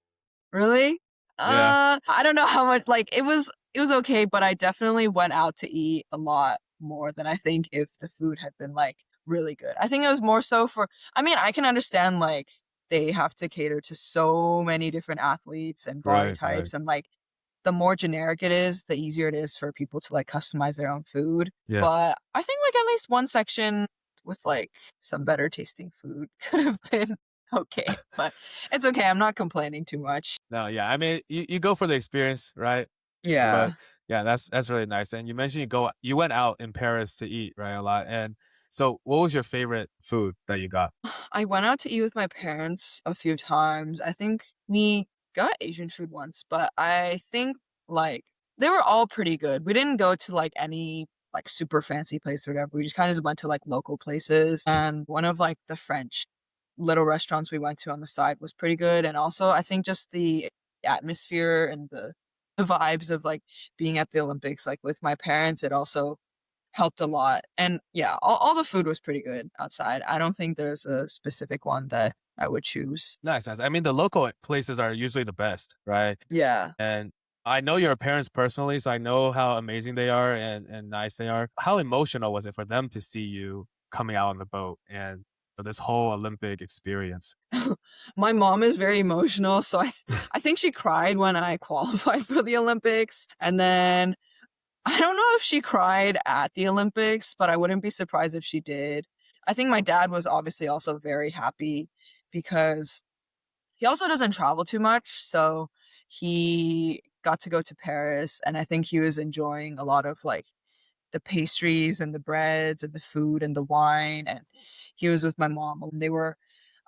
Really? Yeah, I don't know how much like it was okay, but I definitely went out to eat a lot more than I think if the food had been like really good. I think it was more so for I mean, I can understand like they have to cater to so many different athletes and body right, right. types and like the more generic it is, the easier it is for people to like customize their own food. Yeah. But I think like at least one section with like some better tasting food could have been okay. But it's okay. I'm not complaining too much. No, yeah. I mean, you go for the experience, right? But Yeah. yeah, that's really nice. And you mentioned you went out in Paris to eat, right, a lot. And so, what was your favorite food that you got? I went out to eat with my parents a few times. I think we got Asian food once, but I think like they were all pretty good. We didn't go to like any like super fancy place or whatever. We just kind of went to like local places. And one of like the French little restaurants we went to on the side was pretty good. And also I think just the atmosphere and the vibes of like being at the Olympics like with my parents, it also helped a lot. And yeah, all the food was pretty good outside. I don't think there's a specific one that I would choose. Nice, nice. I mean, the local places are usually the best, right? Yeah. And I know your parents personally, so I know how amazing they are and nice they are. How emotional was it for them to see you coming out on the boat and this whole Olympic experience? My mom is very emotional, so I think she cried when I qualified for the Olympics. And then I don't know if she cried at the Olympics, but I wouldn't be surprised if she did. I think my dad was obviously also very happy because he also doesn't travel too much, so he got to go to Paris, and I think he was enjoying a lot of like the pastries and the breads and the food and the wine. And he was with my mom, and they were.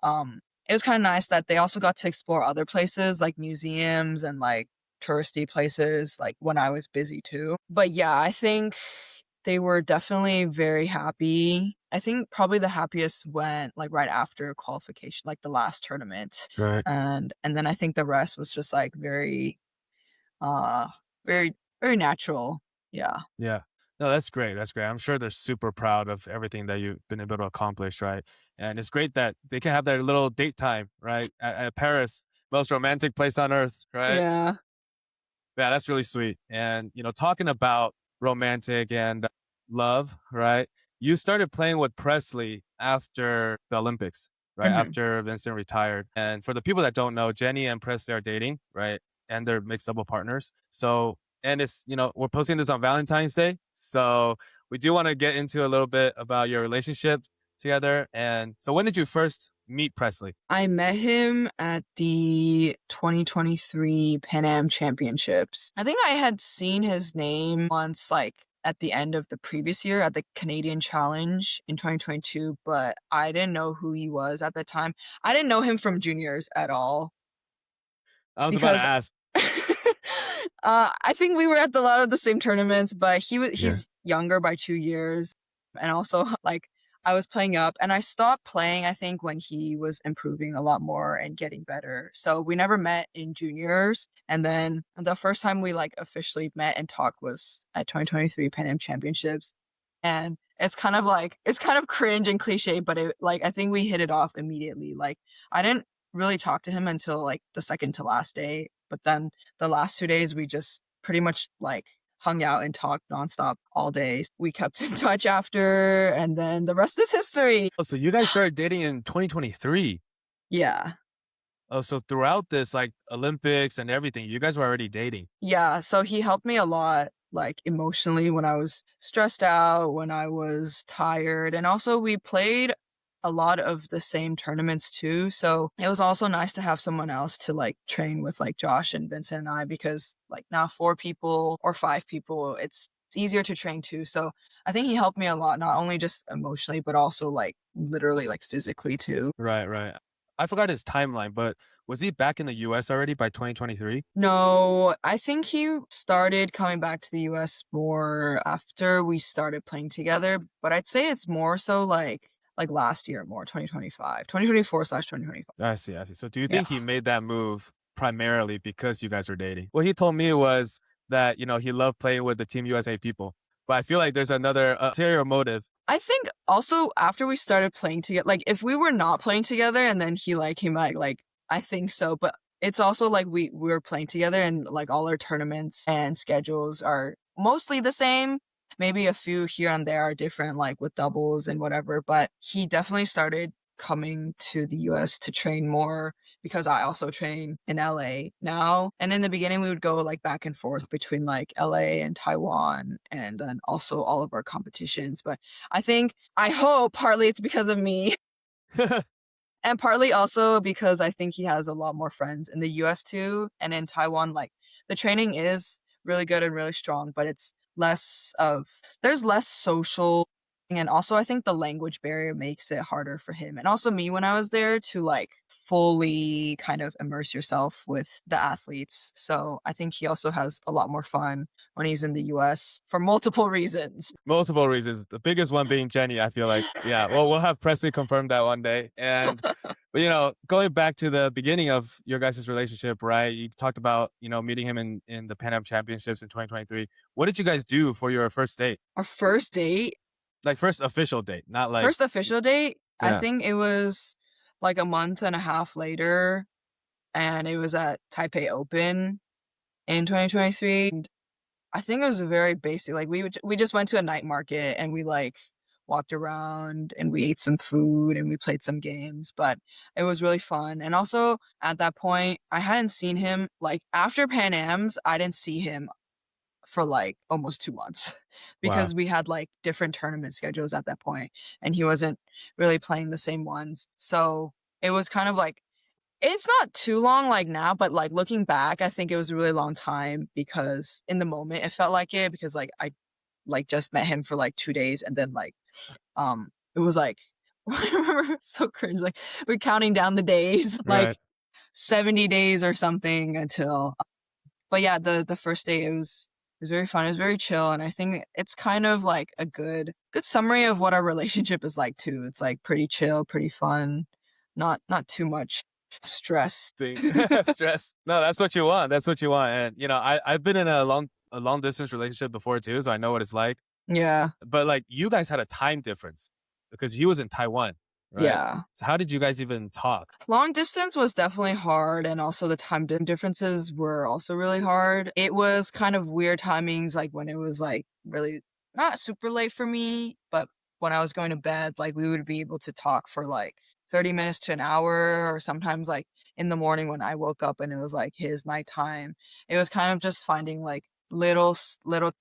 It was kind of nice that they also got to explore other places like museums and like touristy places, like when I was busy too. But yeah, I think they were definitely very happy I think probably the happiest went like right after qualification, like the last tournament. Right. And then I think the rest was just like very uh very very natural. Yeah. Yeah. No, that's great. That's great. I'm sure they're super proud of everything that you've been able to accomplish, right? And it's great that they can have their little date time, right? At Paris, most romantic place on earth, right? Yeah. Yeah, that's really sweet. And, talking about romantic and love, right? You started playing with Presley after the Olympics, right? Hmm. After Vincent retired. And for the people that don't know, Jenny and Presley are dating, right? And they're mixed double partners. So, and it's, we're posting this on Valentine's Day. So we do want to get into a little bit about your relationship together. And so when did you first meet Presley? I met him at the 2023 Pan Am Championships. I think I had seen his name once, like at the end of the previous year at the Canadian Challenge in 2022, but I didn't know who he was at the time. I didn't know him from juniors at all I was about to because ask. I think we were at a lot of the same tournaments, but Yeah. he's younger by 2 years. And also like I was playing up and I stopped playing, I think, when he was improving a lot more and getting better. So we never met in juniors. And then the first time we like officially met and talked was at 2023 Pan Am Championships. And it's kind of cringe and cliche, but it like I think we hit it off immediately. Like I didn't really talk to him until like the second to last day. But then the last 2 days we just pretty much like hung out and talked nonstop all day. We kept in touch after, and then the rest is history. Oh, so you guys started dating in 2023. Yeah. Oh, so throughout this like Olympics and everything, you guys were already dating. Yeah. So he helped me a lot, like emotionally when I was stressed out, when I was tired. And also we played a lot of the same tournaments too. So it was also nice to have someone else to like train with, like Josh and Vincent and I, because like now 4 people or 5 people, it's easier to train too. So I think he helped me a lot, not only just emotionally, but also like literally like physically too. Right, right. I forgot his timeline, but was he back in the US already by 2023? No, I think he started coming back to the US more after we started playing together, but I'd say it's more so like last year, more 2025, 2024/2025. I see, I see. So do you Yeah. think he made that move primarily because you guys were dating? What he told me was that, he loved playing with the Team USA people. But I feel like there's another ulterior motive. I think also after we started playing together, like if we were not playing together and then he like came back, like I think so. But it's also like we were playing together and like all our tournaments and schedules are mostly the same. Maybe a few here and there are different, like with doubles and whatever. But he definitely started coming to the US to train more because I also train in LA now. And in the beginning, we would go like back and forth between like LA and Taiwan and then also all of our competitions. But I hope partly it's because of me and partly also because I think he has a lot more friends in the US too. And in Taiwan, like the training is really good and really strong, but there's less social. And also, I think the language barrier makes it harder for him. And also me when I was there to like fully kind of immerse yourself with the athletes. So I think he also has a lot more fun when he's in the US for multiple reasons. Multiple reasons. The biggest one being Jenny, I feel like. Yeah, well, we'll have Presley confirm that one day. But going back to the beginning of your guys' relationship, right? You talked about, meeting him in the Pan Am Championships in 2023. What did you guys do for your first date? Our first date, Like first official date, not like first official date, I yeah. think it was like a month and a half later, and it was at Taipei Open in 2023. And I think it was a very basic, like we just went to a night market and we like walked around and we ate some food and we played some games, but it was really fun. And also at that point, I hadn't seen him like after Pan Am's, I didn't see him for like almost 2 months Wow. because we had like different tournament schedules at that point and he wasn't really playing the same ones. So it was kind of like, it's not too long like now, but like looking back, I think it was a really long time because in the moment it felt like it because like I like just met him for like 2 days and then like it was like I remember so cringe, like we're counting down the days, like Right. 70 days or something until but yeah, the first day it was It was very fun. It was very chill, and I think it's kind of like a good summary of what our relationship is like too. It's like pretty chill, pretty fun, not too much stress. Thing. Stress. No, that's what you want. That's what you want. And you know, I've been in a long distance relationship before too, so I know what it's like. Yeah. But like you guys had a time difference because he was in Taiwan, right? Yeah. So how did you guys even talk? Long distance was definitely hard, and also the differences were also really hard. It was kind of weird timings, like when it was like really not super late for me, but when I was going to bed, like we would be able to talk for like 30 minutes to an hour, or sometimes like in the morning when I woke up and it was like his nighttime. It was kind of just finding like little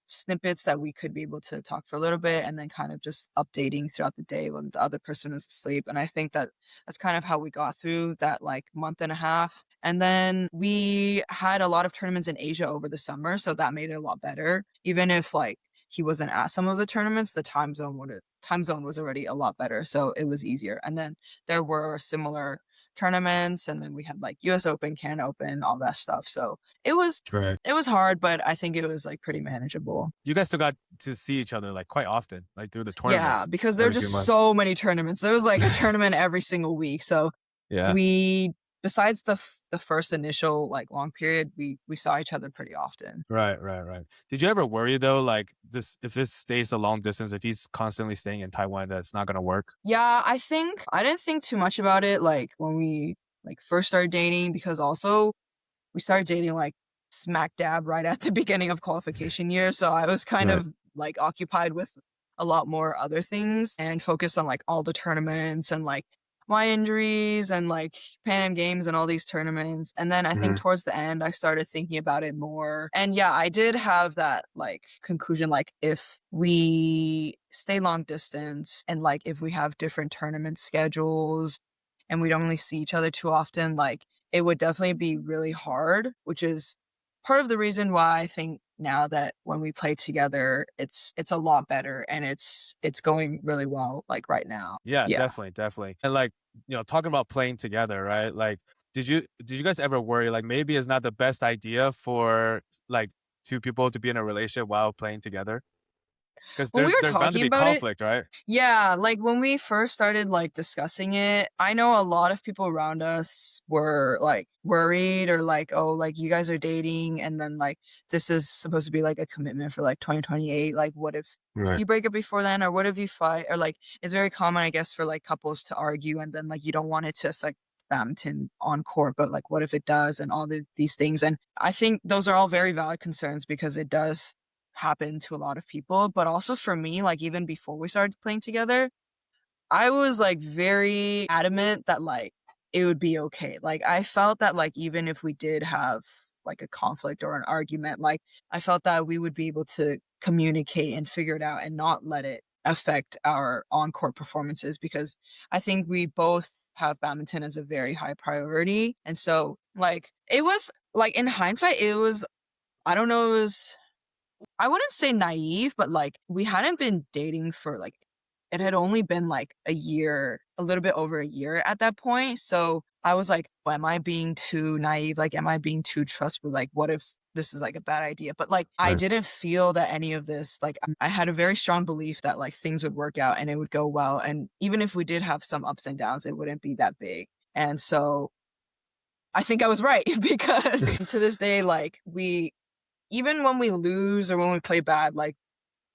snippets that we could be able to talk for a little bit, and then kind of just updating throughout the day when the other person was asleep. And I think that that's kind of how we got through that like month and a half. And then we had a lot of tournaments in Asia over the summer, so that made it a lot better. Even if like he wasn't at some of the tournaments, the time zone was already a lot better, so it was easier. And then there were similar tournaments, and then we had like US Open, Canada Open, all that stuff. So it was Right. it was hard, but I think it was like pretty manageable. You guys still got to see each other like quite often, like through the tournaments. Yeah, because there were every few just months. so many tournaments. There was like a tournament every single week. So Yeah. we, besides the first initial like long period, we saw each other pretty often. Right. Did you ever worry though, like if this stays a long distance, if he's constantly staying in Taiwan, that's not gonna work? Yeah, I didn't think too much about it like when we like first started dating, because also we started dating like smack dab right at the beginning of qualification year. So I was kind Right. of like occupied with a lot more other things and focused on like all the tournaments and like my injuries and like Pan Am Games and all these tournaments. And then I think towards the end, I started thinking about it more. And yeah, I did have that like conclusion, like if we stay long distance and like if we have different tournament schedules and we don't really see each other too often, like it would definitely be really hard, which is part of the reason why I think now that when we play together, it's a lot better and it's going really well like right now. Yeah, Yeah. definitely. And like, you know, talking about playing together, right? Like, did you guys ever worry like maybe it's not the best idea for like two people to be in a relationship while playing together? Because When we were there's bound to talking be about it, conflict, right? yeah, like when we first started like discussing it, I know a lot of people around us were like worried or like, oh, like you guys are dating and then like this is supposed to be like a commitment for like 2028. Like what if Right. you break up before then, or what if you fight, or like it's very common, I guess, for like couples to argue and then like you don't want it to affect badminton on court, but like what if it does, and all these things. And I think those are all very valid concerns because it does happen to a lot of people. But also for me, like even before we started playing together, I was like very adamant that like it would be okay. Like I felt that like even if we did have like a conflict or an argument, like I felt that we would be able to communicate and figure it out and not let it affect our on-court performances, because I think we both have badminton as a very high priority. And so like it was like in hindsight, it was, I don't know, it was, I wouldn't say naive, but like we hadn't been dating for like, it had only been like a year, a little bit over a year at that point. So I was like, well, am I being too naive? Like, am I being too trustful? Like, what if this is like a bad idea? But like, I Right. didn't feel that any of this, like, I had a very strong belief that like things would work out and it would go well. And even if we did have some ups and downs, it wouldn't be that big. And so I think I was right because to this day, like even when we lose or when we play bad, like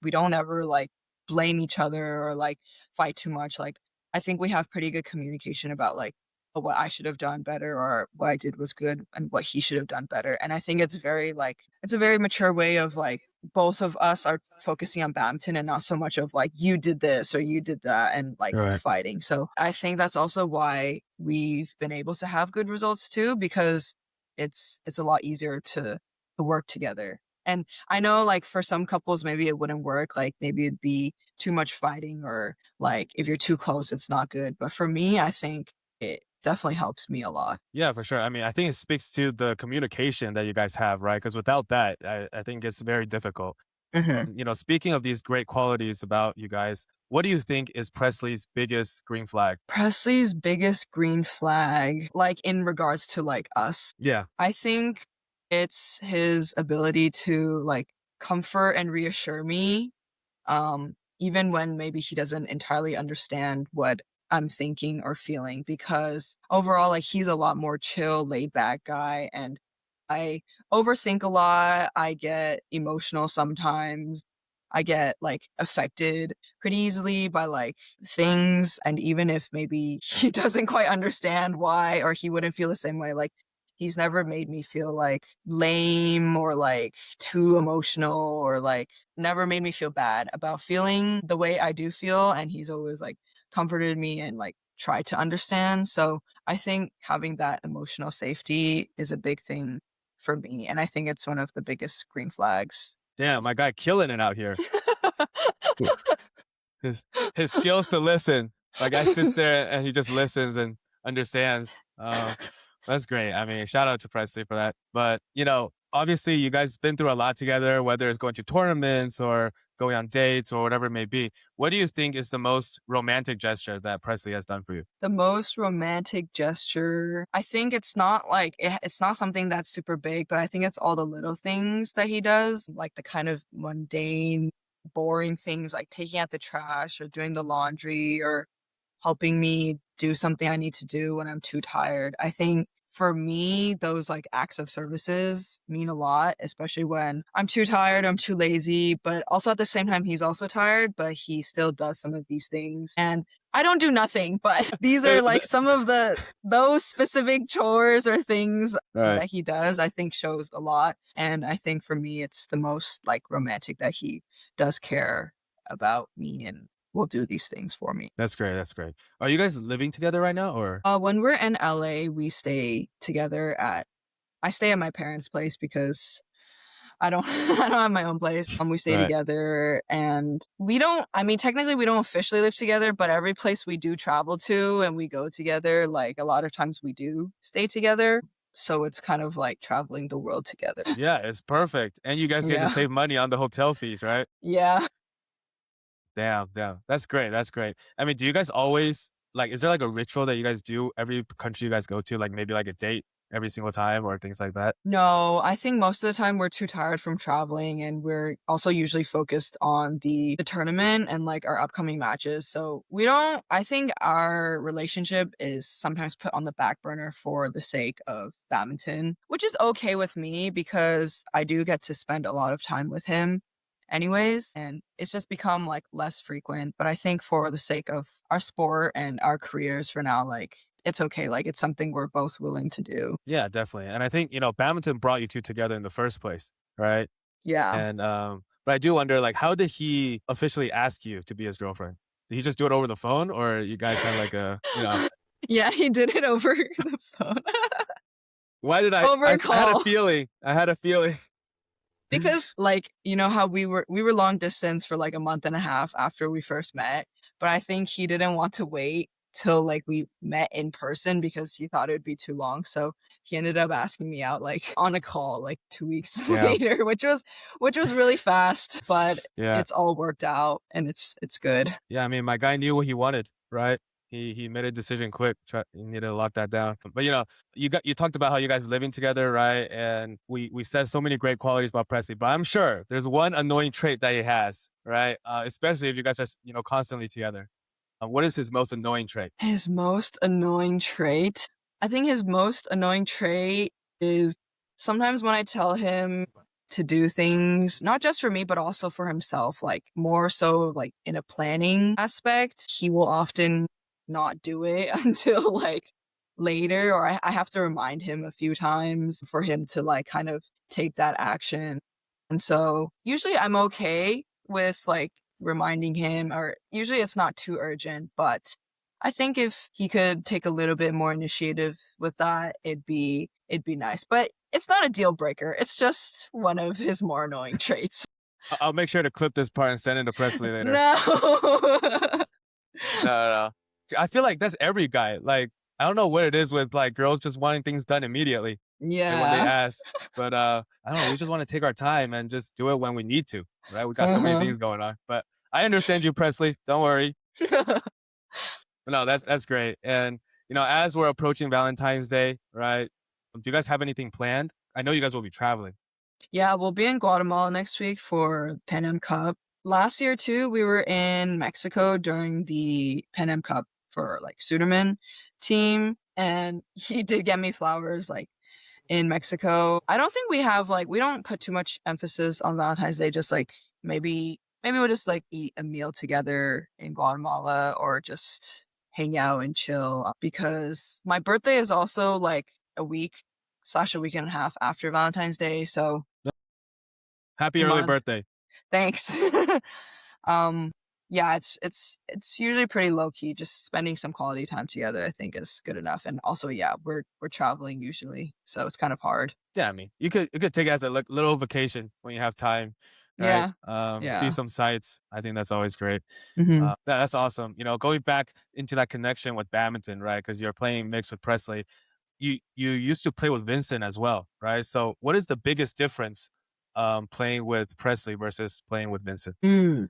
we don't ever like blame each other or like fight too much. Like I think we have pretty good communication about like what I should have done better or what I did was good and what he should have done better. And I think it's very like, it's a very mature way of like both of us are focusing on badminton and not so much of like you did this or you did that and like Right. fighting. So I think that's also why we've been able to have good results too, because it's a lot easier to work together. And I know like for some couples, maybe it wouldn't work. Like maybe it'd be too much fighting or like if you're too close, it's not good. But for me, I think it definitely helps me a lot. Yeah, for sure. I mean, I think it speaks to the communication that you guys have, right? Because without that, I think it's very difficult. Mm-hmm. You know, speaking of these great qualities about you guys, what do you think is Presley's biggest green flag? Presley's biggest green flag, like in regards to like us, Yeah. I think it's his ability to like comfort and reassure me, even when maybe he doesn't entirely understand what I'm thinking or feeling, because overall, like, he's a lot more chill, laid back guy, and I overthink a lot. I get emotional sometimes. I get like affected pretty easily by like things. And even if maybe he doesn't quite understand why, or he wouldn't feel the same way, like, he's never made me feel like lame or like too emotional, or like never made me feel bad about feeling the way I do feel. And he's always like comforted me and like tried to understand. So I think having that emotional safety is a big thing for me. And I think it's one of the biggest green flags. Damn, my guy killing it out here. his his skills to listen. My guy sits there and he just listens and understands. That's great. I mean, shout out to Presley for that. But, obviously you guys been through a lot together, whether it's going to tournaments or going on dates or whatever it may be. What do you think is the most romantic gesture that Presley has done for you? The most romantic gesture, I think it's not like it's not something that's super big, but I think it's all the little things that he does, like the kind of mundane, boring things like taking out the trash or doing the laundry or helping me do something I need to do when I'm too tired. I think for me, those like acts of services mean a lot, especially when I'm too tired, I'm too lazy, but also at the same time, he's also tired, but he still does some of these things. And I don't do nothing, but these are like some of those specific chores or things Right. that he does, I think shows a lot. And I think for me, it's the most like romantic that he does care about me and will do these things for me. That's great. That's great. Are you guys living together right now or? When we're in LA, we stay together I stay at my parents' place because I don't I don't have my own place. We stay Right. together, and we don't, I mean, technically we don't officially live together, but every place we do travel to and we go together, like a lot of times we do stay together. So it's kind of like traveling the world together. Yeah, it's perfect. And you guys get to Yeah. save money on the hotel fees, right? Yeah. Damn, damn. That's great. That's great. I mean, do you guys always like, is there like a ritual that you guys do every country you guys go to, like maybe like a date every single time or things like that? No, I think most of the time we're too tired from traveling, and we're also usually focused on the tournament and like our upcoming matches. So we don't, I think our relationship is sometimes put on the back burner for the sake of badminton, which is okay with me because I do get to spend a lot of time with him anyways, and it's just become like less frequent. But I think for the sake of our sport and our careers for now, like, it's okay. Like, it's something we're both willing to do. Yeah, definitely. And I think, badminton brought you two together in the first place, right? Yeah. And but I do wonder, like, how did he officially ask you to be his girlfriend? Did he just do it over the phone, or you guys had like a? Yeah, he did it over the phone. Why did Over a I had a call. feeling. I had a feeling. Because like, you know how we were long distance for like a month and a half after we first met, but I think he didn't want to wait till like we met in person because he thought it would be too long. So he ended up asking me out like on a call like 2 weeks Yeah. later, which was really fast, but Yeah. it's all worked out and it's good. Yeah, I mean, my guy knew what he wanted, right? He made a decision quick. He needed to lock that down. But you talked about how you guys living together, right? And we said so many great qualities about Presley, but I'm sure there's one annoying trait that he has, right? Especially if you guys are constantly together. What is his most annoying trait? His most annoying trait? I think his most annoying trait is sometimes when I tell him to do things, not just for me, but also for himself, like more so like in a planning aspect, he will often not do it until like later, or I have to remind him a few times for him to like kind of take that action. And so usually I'm okay with like reminding him, or usually it's not too urgent, but I think if he could take a little bit more initiative with that, it'd be nice. But it's not a deal breaker. It's just one of his more annoying traits. I'll make sure to clip this part and send it to Presley later. No. No. I feel like that's every guy. Like, I don't know what it is with like girls just wanting things done immediately. When they Yeah. ask. But I don't know, we just want to take our time and just do it when we need to, right? We got so many things going on. But I understand you, Presley. Don't worry. No, that's great. And as we're approaching Valentine's Day, right? Do you guys have anything planned? I know you guys will be traveling. Yeah, we'll be in Guatemala next week for Pan Am Cup. Last year too, we were in Mexico during the Pan Am Cup for like Suderman team, and he did get me flowers like in Mexico. I don't think we have like we don't put too much emphasis on Valentine's Day. Just like maybe we'll just like eat a meal together in Guatemala or just hang out and chill because my birthday is also like a week slash a week and a half after Valentine's Day. So Happy early month. birthday. Thanks. Yeah, it's usually pretty low key. Just spending some quality time together, I think, is good enough. And also, yeah, we're traveling usually, so it's kind of hard. Yeah, I mean, you could take it as a little vacation when you have time, right? Yeah, See yeah. some sights. I think that's always great. Hmm. That's awesome. Going back into that connection with badminton, right? Because you're playing mixed with Presley. You used to play with Vincent as well, right? So, what is the biggest difference playing with Presley versus playing with Vincent? Mm.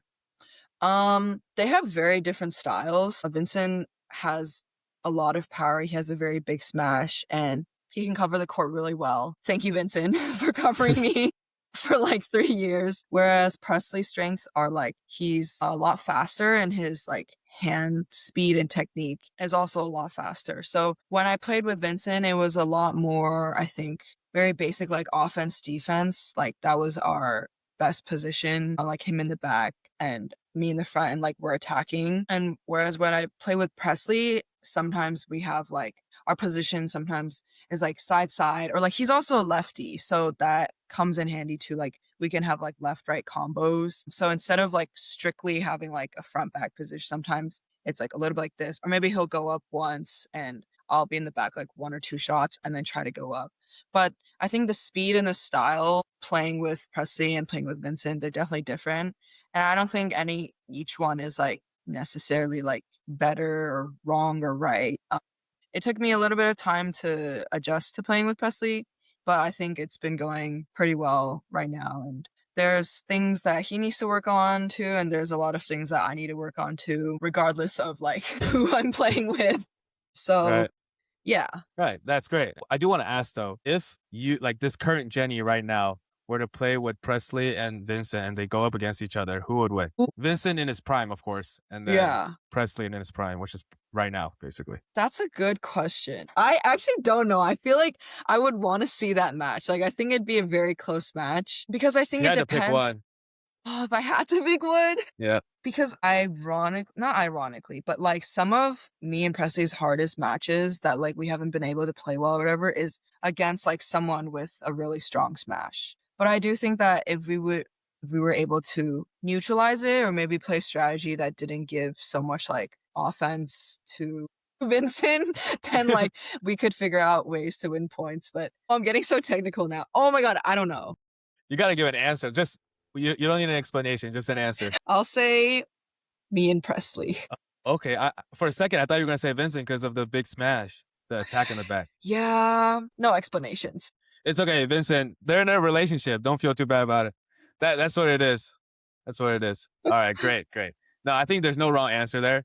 They have very different styles. Vincent has a lot of power. He has a very big smash and he can cover the court really well. Thank you, Vincent, for covering me for like 3 years. Whereas Presley's strengths are like he's a lot faster and his like hand speed and technique is also a lot faster. So when I played with Vincent, it was a lot more, I think, very basic like offense, defense. Like that was our best position, like him in the back and me in the front, and like we're attacking. And whereas when I play with Presley, sometimes we have like our position sometimes is like side or like he's also a lefty, so that comes in handy too. Like we can have like left right combos. So instead of like strictly having like a front back position, sometimes it's like a little bit like this, or maybe he'll go up once and I'll be in the back like one or two shots and then try to go up. But I think the speed and the style playing with Presley and playing with Vincent, they're definitely different. And I don't think each one is like necessarily like better or wrong or right. It took me a little bit of time to adjust to playing with Presley, but I think it's been going pretty well right now. And there's things that he needs to work on too, and there's a lot of things that I need to work on too, regardless of like who I'm playing with. So Right. yeah. Right. That's great. I do want to ask though, if you like this current Jennie right now were to play with Presley and Vincent and they go up against each other, who would win? Vincent in his prime, of course, and then Yeah. Presley in his prime, which is right now, basically. That's a good question. I actually don't know. I feel like I would want to see that match. Like I think it'd be a very close match because I If think you it had to pick depends. one, Oh, if I had to pick one. yeah. Because not ironically, but like some of me and Presley's hardest matches that like we haven't been able to play well or whatever is against like someone with a really strong smash. But I do think that if we were able to neutralize it or maybe play strategy that didn't give so much like offense to Vincent, then like we could figure out ways to win points. But I'm getting so technical now. Oh my god, I don't know. You got to give an answer. Just you don't need an explanation, just an answer. I'll say me and Presley. Okay. For a second, I thought you were gonna say Vincent because of the big smash, the attack in the back. Yeah, no explanations. It's okay, Vincent. They're in a relationship. Don't feel too bad about it. That's what it is. That's what it is. All right, great, great. No, I think there's no wrong answer there.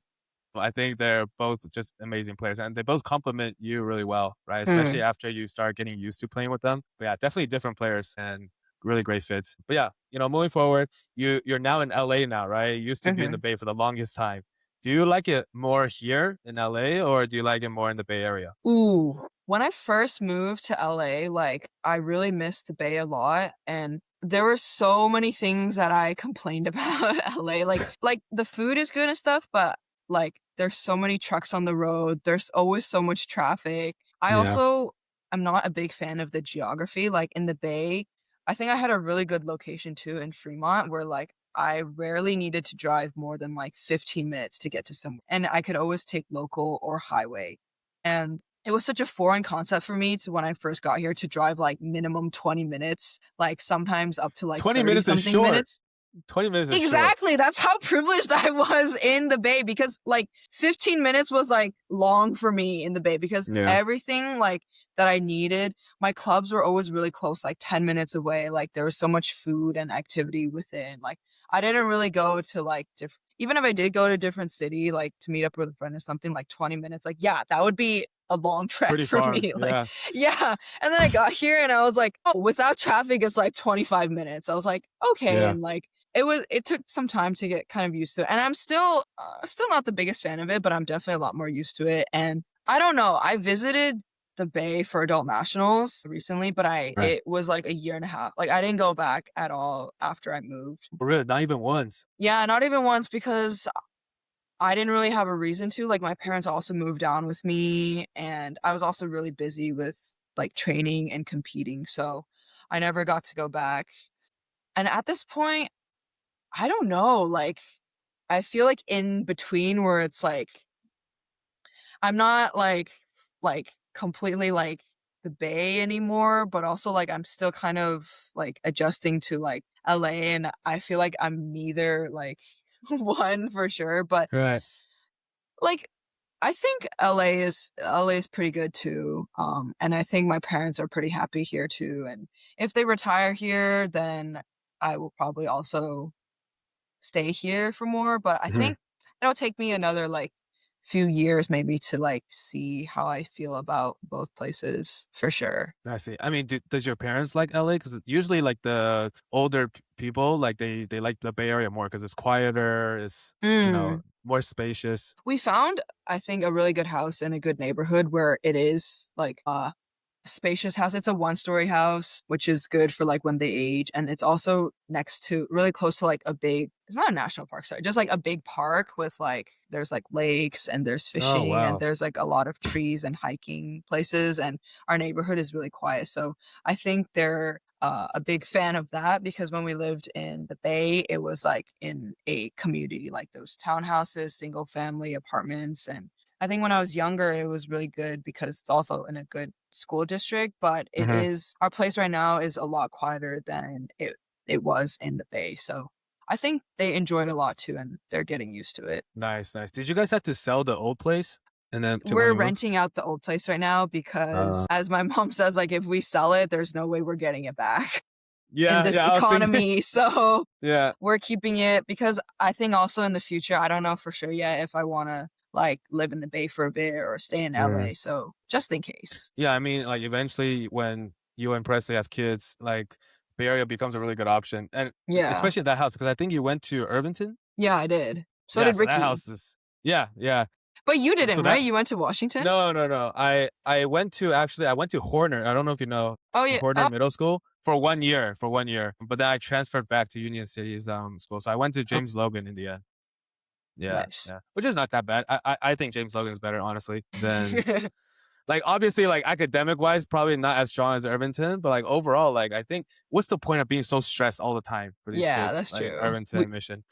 I think they're both just amazing players, and they both complement you really well, right? Especially after you start getting used to playing with them. But yeah, definitely different players and really great fits. But yeah, moving forward, you're now in LA now, right? You used to be in the Bay for the longest time. Do you like it more here in LA or do you like it more in the Bay Area? Ooh. When I first moved to LA, like I really missed the Bay a lot, and there were so many things that I complained about LA. Like the food is good and stuff, but like there's so many trucks on the road. There's always so much traffic. I Yeah. also am not a big fan of the geography. Like in the Bay, I think I had a really good location too in Fremont where like I rarely needed to drive more than like 15 minutes to get to somewhere. And I could always take local or highway. And it was such a foreign concept for me to when I first got here to drive like minimum 20 minutes, like sometimes up to like 20 30 minutes is something short. minutes. 20 minutes is short. Exactly. That's how privileged I was in the Bay because like 15 minutes was like long for me in the Bay because everything like that I needed, my clubs were always really close, like 10 minutes away. Like there was so much food and activity within. Like I didn't really go to like even if I did go to a different city, like to meet up with a friend or something, like 20 minutes, like, yeah, that would be a long trek Pretty for far. me. Like, Yeah. yeah. And then I got here and I was like, oh, without traffic, it's like 25 minutes. I was like, okay. Yeah. And like, it took some time to get kind of used to it. And I'm still not the biggest fan of it, but I'm definitely a lot more used to it. And I don't know. I visited the Bay for adult nationals recently, but Right. it was like a year and a half. Like I didn't go back at all after I moved. Really? Not even once? Yeah, not even once because I didn't really have a reason to. Like my parents also moved down with me and I was also really busy with like training and competing. So I never got to go back. And at this point, I don't know, like I feel like in between where it's like I'm not like completely like the Bay anymore, but also like I'm still kind of like adjusting to like LA and I feel like I'm neither like one for sure, but Right. like I think LA is pretty good too. And I think my parents are pretty happy here too. And if they retire here, then I will probably also stay here for more, but I Mhm. think it'll take me another like few years maybe to like see how I feel about both places for sure. I see. I mean, does your parents like LA? Because usually, like the older people, like they like the Bay Area more because it's quieter, it's Mm. more spacious. We found I think a really good house in a good neighborhood where it is like spacious house. It's a one-story house, which is good for like when they age. And it's also next to really close to like a big, it's not a national park, sorry, just like a big park with like, there's like lakes and there's Oh fishing and wow. there's like a lot of trees and hiking places. And our neighborhood is really quiet. So I think they're a big fan of that because when we lived in the Bay, it was like in a community, like those townhouses, single family apartments. And I think when I was younger, it was really good because it's also in a good school district, but it Hmm. is our place right now is a lot quieter than it was in the Bay. So I think they enjoyed it a lot too, and they're getting used to it. Nice, nice. Did you guys have to sell the old place and then to when We're you moved? renting out the old place right now because, as my mom says, like if we sell it, there's no way we're getting it back in Yeah, this yeah. I was thinking. economy. So Yeah. we're keeping it because I think also in the future, I don't know for sure yet if I want to like live in the Bay for a bit or stay in Mm. LA. So just in case. Yeah, I mean, like eventually when you and Presley have kids, like Bay Area becomes a really good option, and Yeah. especially that house because I think you went to Irvington. Yeah, I did. So Yeah, did so that Ricky. house is yeah, yeah. But you So didn't, right? that You went to Washington? no, no, no. I went to actually I went to Horner. I don't know if you know Oh, yeah. Horner Oh, Middle School for 1 year, for 1 year. But then I transferred back to Union City's school. So I went to oh, James Logan in the end. Yeah, nice. yeah. Which is not that bad. I think James Logan is better, honestly, than like obviously like academic wise, probably not as strong as Irvington, but like overall, like I think what's the point of being so stressed all the time for these Yeah, kids? that's Like true. Irvington, Mission.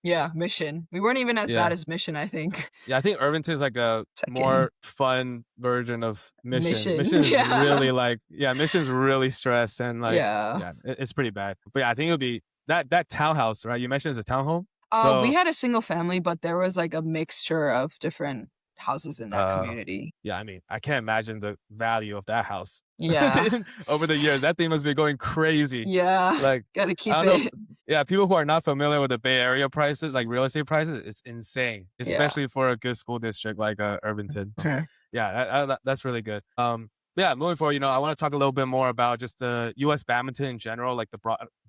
Yeah, Mission. We weren't even as bad Yeah. as Mission, I think. Yeah, I think Irvington is like a Second. more fun version of Mission. Mission. Mission is Yeah. really like, yeah, Mission's really stressed and like, Yeah. yeah, it's pretty bad. But yeah, I think it would be that townhouse, right? You mentioned it's a townhome. We So, had a single family, but there was like a mixture of different houses in that uh, community. yeah, I mean, I can't imagine the value of that house Yeah. over the years. That thing must be going crazy. Yeah. Like, Gotta I keep don't know. it. Yeah, people who are not familiar with the Bay Area prices, like real estate prices, it's insane, Yeah. especially for a good school district like Irvington. Okay. Yeah, that's really good. Yeah, moving forward, I want to talk a little bit more about just the U.S. badminton in general, like the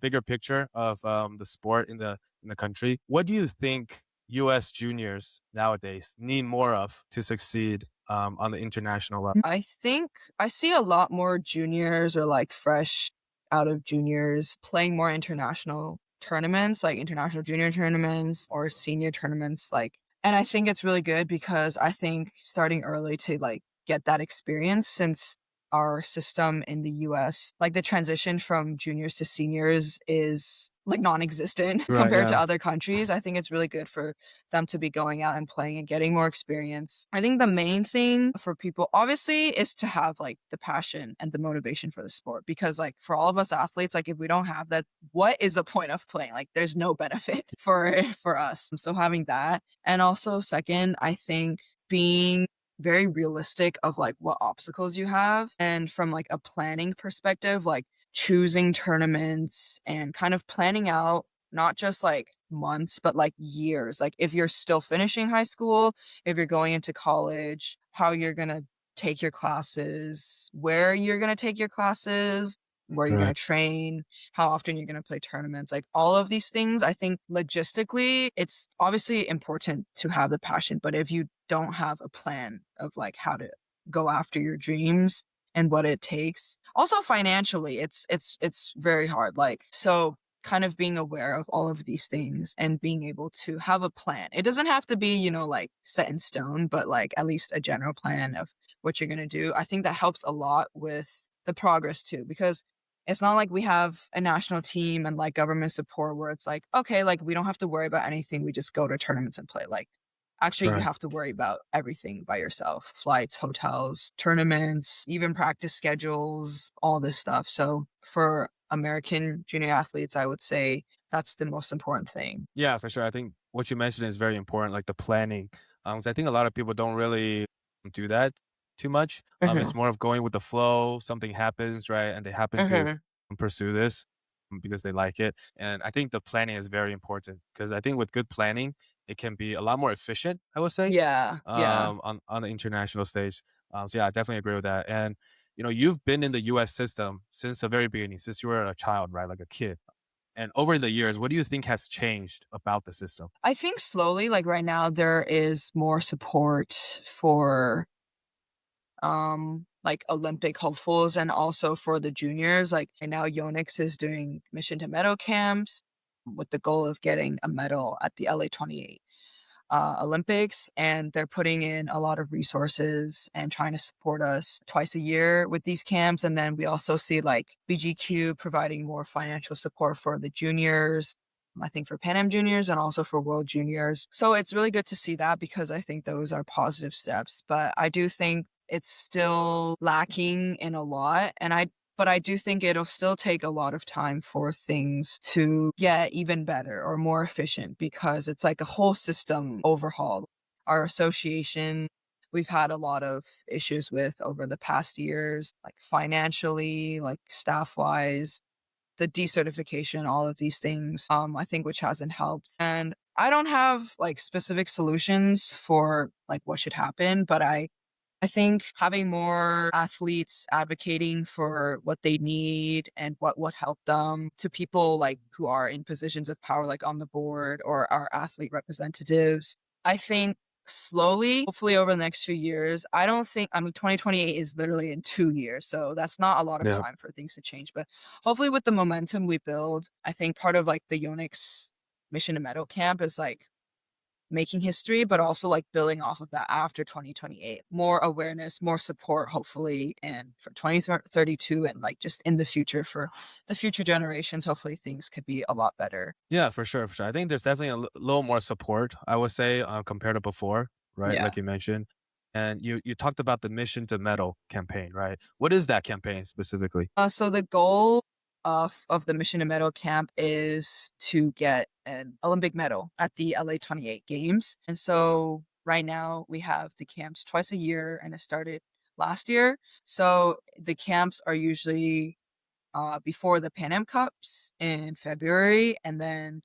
bigger picture of the sport in the country. What do you think U.S. juniors nowadays need more of to succeed on the international level? I think I see a lot more juniors or like fresh out of juniors playing more international tournaments, like international junior tournaments or senior tournaments. And I think it's really good because I think starting early to like get that experience since our system in the US, like the transition from juniors to seniors is like non-existent Right. compared to Yeah. other countries. I think it's really good for them to be going out and playing and getting more experience. I think the main thing for people obviously is to have like the passion and the motivation for the sport because like for all of us athletes, like if we don't have that, what is the point of playing? Like there's no benefit for us. So having that. And also second, I think being very realistic of like what obstacles you have and from like a planning perspective, like choosing tournaments and kind of planning out not just like months, but like years. Like if you're still finishing high school, if you're going into college, how you're going to take your classes, where you're going to take your classes, where you're going to Right. train, how often you're going to play tournaments, like all of these things. I think logistically, it's obviously important to have the passion, but if you don't have a plan of like how to go after your dreams and what it takes, also financially, it's very hard. Like, so kind of being aware of all of these things and being able to have a plan. It doesn't have to be, like set in stone, but like at least a general plan of what you're going to do. I think that helps a lot with the progress too, because it's not like we have a national team and like government support where it's like, okay, like we don't have to worry about anything. We just go to tournaments and play. Like, actually, you Right. have to worry about everything by yourself: flights, hotels, tournaments, even practice schedules, all this stuff. So for American junior athletes, I would say that's the most important thing. Yeah, for sure. I think what you mentioned is very important, like the planning. 'Cause I think a lot of people don't really do that too much. It's Hmm. more of going with the flow. Something happens, right? And they happen to Hmm. pursue this because they like it. And I think the planning is very important because I think with good planning, it can be a lot more efficient, I would say, Yeah, yeah. on the international stage. So yeah, I definitely agree with that. And you've been in the U.S. system since the very beginning, since you were a child, right? Like a kid. And over the years, what do you think has changed about the system? I think slowly, like right now, there is more support for like Olympic hopefuls and also for the juniors. Like right now Yonex is doing mission to medal camps with the goal of getting a medal at the LA 28 Olympics, and they're putting in a lot of resources and trying to support us twice a year with these camps. And then we also see like BGQ providing more financial support for the juniors, I think for Pan Am juniors and also for World Juniors. So it's really good to see that because I think those are positive steps. But I do think it's still lacking in a lot. But I do think it'll still take a lot of time for things to get even better or more efficient because it's like a whole system overhaul. Our association, we've had a lot of issues with over the past years, like financially, like staff wise, the decertification, all of these things, I think which hasn't helped. And I don't have like specific solutions for like what should happen, but I think having more athletes advocating for what they need and what would help them to people like who are in positions of power, like on the board or our athlete representatives. I think slowly, hopefully over the next few years, I don't think, I mean, 2028 is literally in 2 years. So that's not a lot of Yeah. time for things to change. But hopefully with the momentum we build, I think part of like the Yonex mission to medal camp is like making history, but also like building off of that after 2028. More awareness, more support, hopefully, and for 2032 and like just in the future for the future generations, hopefully things could be a lot better. Yeah, for sure, for sure. I think there's definitely a little more support, I would say, compared to before, right? Yeah. Like you mentioned. And you talked about the Mission to Medal campaign, right? What is that campaign specifically? So the goal of the Mission to Medal camp is to get an Olympic medal at the LA 28 games. And so right now we have the camps twice a year and it started last year. So the camps are usually before the Pan Am Cups in February and then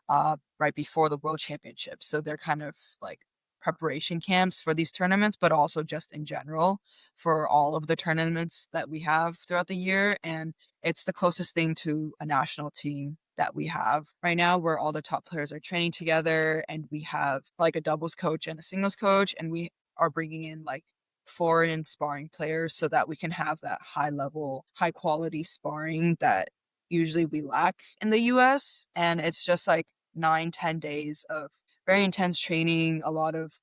right before the World Championships. So they're kind of like preparation camps for these tournaments, but also just in general for all of the tournaments that we have throughout the year. And it's the closest thing to a national team that we have right now where all the top players are training together and we have like a doubles coach and a singles coach and we are bringing in like foreign sparring players so that we can have that high level, high quality sparring that usually we lack in the US. And it's just like 9, 10 days of very intense training, a lot of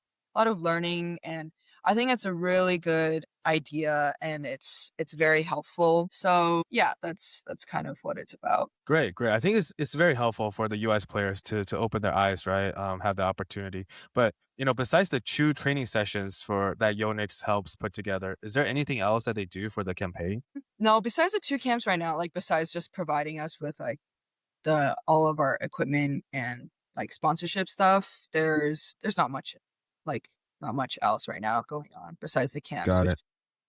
learning. And I think it's a really good idea and it's very helpful. So yeah, that's kind of what it's about. Great, great. I think it's very helpful for the US players to open their eyes, right? Have the opportunity. But besides the two training sessions for that Yonex helps put together, is there anything else that they do for the campaign? No, besides the two camps right now, like besides just providing us with like the all of our equipment and like sponsorship stuff, there's like not much else right now going on besides the camps, Got which it.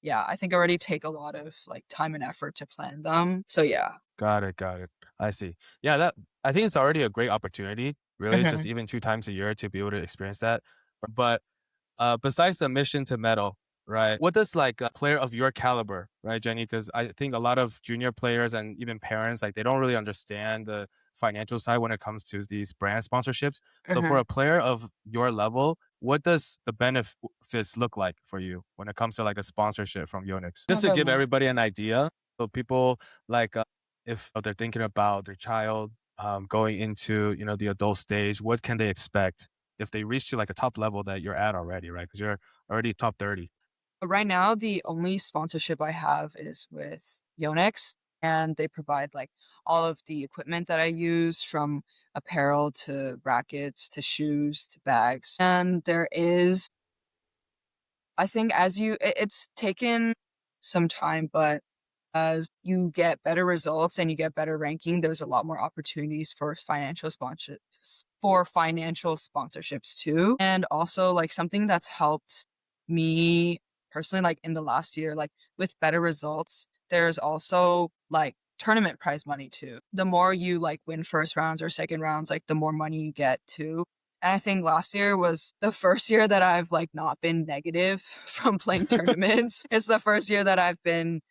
yeah, I think already take a lot of like time and effort to plan them. So yeah. Got it, got it. I see. Yeah, that I think it's already a great opportunity really, just even 2 times a year to be able to experience that. But besides the mission to medal, right? What does like a player of your caliber, right, Jennie? Because I think a lot of junior players and even parents, like they don't really understand the financial side when it comes to these brand sponsorships. So for a player of your level, what does the benefits look like for you when it comes to like a sponsorship from Yonex? Just to give everybody an idea, so people like if they're thinking about their child going into the adult stage, what can they expect if they reach to like a top level that you're at already, right? Because you're already top 30. Right now, the only sponsorship I have is with Yonex, and they provide like all of the equipment that I use, from apparel to rackets to shoes to bags. And there is, I think, it's taken some time, but as you get better results and you get better ranking, there's a lot more opportunities for financial sponsorships too. And also, like, something that's helped me personally, like in the last year, like with better results, there's also like tournament prize money too. The more you like win first rounds or second rounds, like the more money you get too. And I think last year was the first year that I've like not been negative from playing tournaments. It's the first year that I've been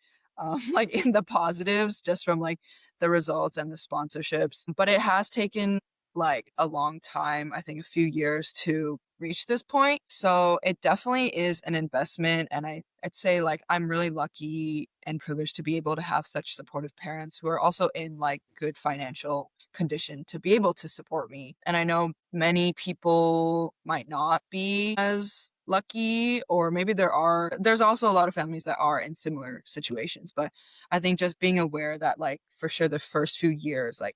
like in the positives just from like the results and the sponsorships. But it has taken like a long time, I think a few years, to reach this point. So it definitely is an investment. And I'd say like I'm really lucky and privileged to be able to have such supportive parents who are also in like good financial condition to be able to support me. And I know many people might not be as lucky, or maybe there's also a lot of families that are in similar situations. But I think just being aware that like for sure the first few years, like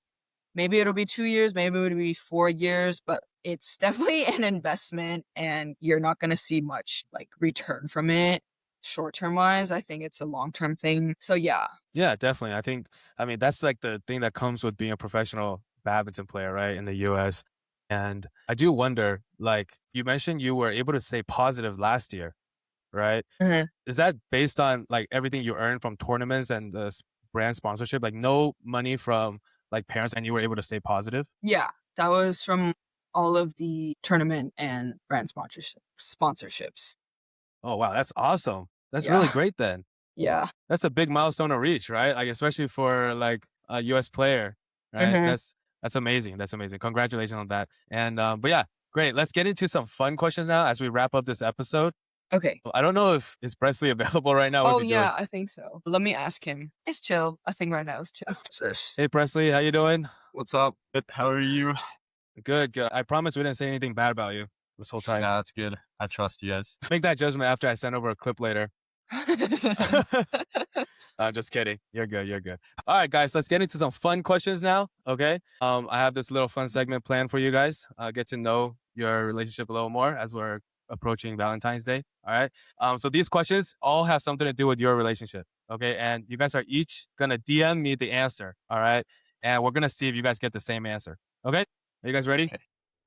maybe it'll be 2 years, maybe it'll be 4 years, but it's definitely an investment and you're not going to see much like return from it short-term wise. I think it's a long-term thing. So yeah. Yeah, definitely. I mean, that's like the thing that comes with being a professional badminton player, right, in the US. And I do wonder, like you mentioned, you were able to stay positive last year, right? Is that based on like everything you earned from tournaments and the brand sponsorship, like no money from like parents, and you were able to stay positive? Yeah, that was from all of the tournament and brand sponsorships. Oh, wow. That's awesome. That's Yeah. really great then. Yeah. That's a big milestone to reach, right? Like, especially for like a US player, right? That's amazing. That's amazing. Congratulations on that. And, but yeah, great. Let's get into some fun questions now as we wrap up this episode. Okay. I don't know if is Presley available right now. What's he doing? I think so. Let me ask him. It's chill. I think right now it's chill. Hey, Presley, how you doing? What's up? Good. How are you? Good, good. I promise we didn't say anything bad about you this whole time. Yeah, that's good. I trust you guys. Make that judgment after I send over a clip later. I'm just kidding. You're good. You're good. All right, guys, let's get into some fun questions now. Okay. I have this little fun segment planned for you guys. Get to know your relationship a little more as we're approaching Valentine's Day. All right. So these questions all have something to do with your relationship. Okay. And you guys are each gonna DM me the answer. All right. And we're gonna see if you guys get the same answer. Okay. Are you guys ready? Okay.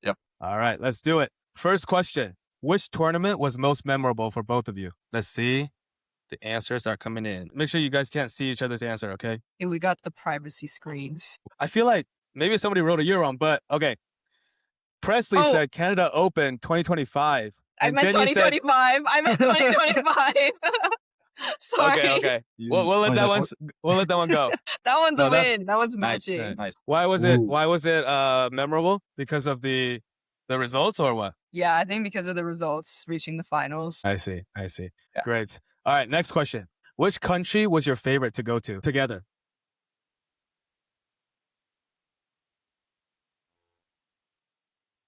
Yep. All right, let's do it. First question. Which tournament was most memorable for both of you? Let's see. The answers are coming in. Make sure you guys can't see each other's answer, okay? And we got the privacy screens. I feel like maybe somebody wrote a year wrong, but okay. Presley said Canada Open 2025. I meant 2025. I meant 2025. Sorry. Okay. We'll let that one go. That one's a win. That one's matching. Nice. Why was it memorable? Because of the results or what? Yeah, I think because of the results, reaching the finals. I see. Yeah. Great. All right, next question. Which country was your favorite to go to together?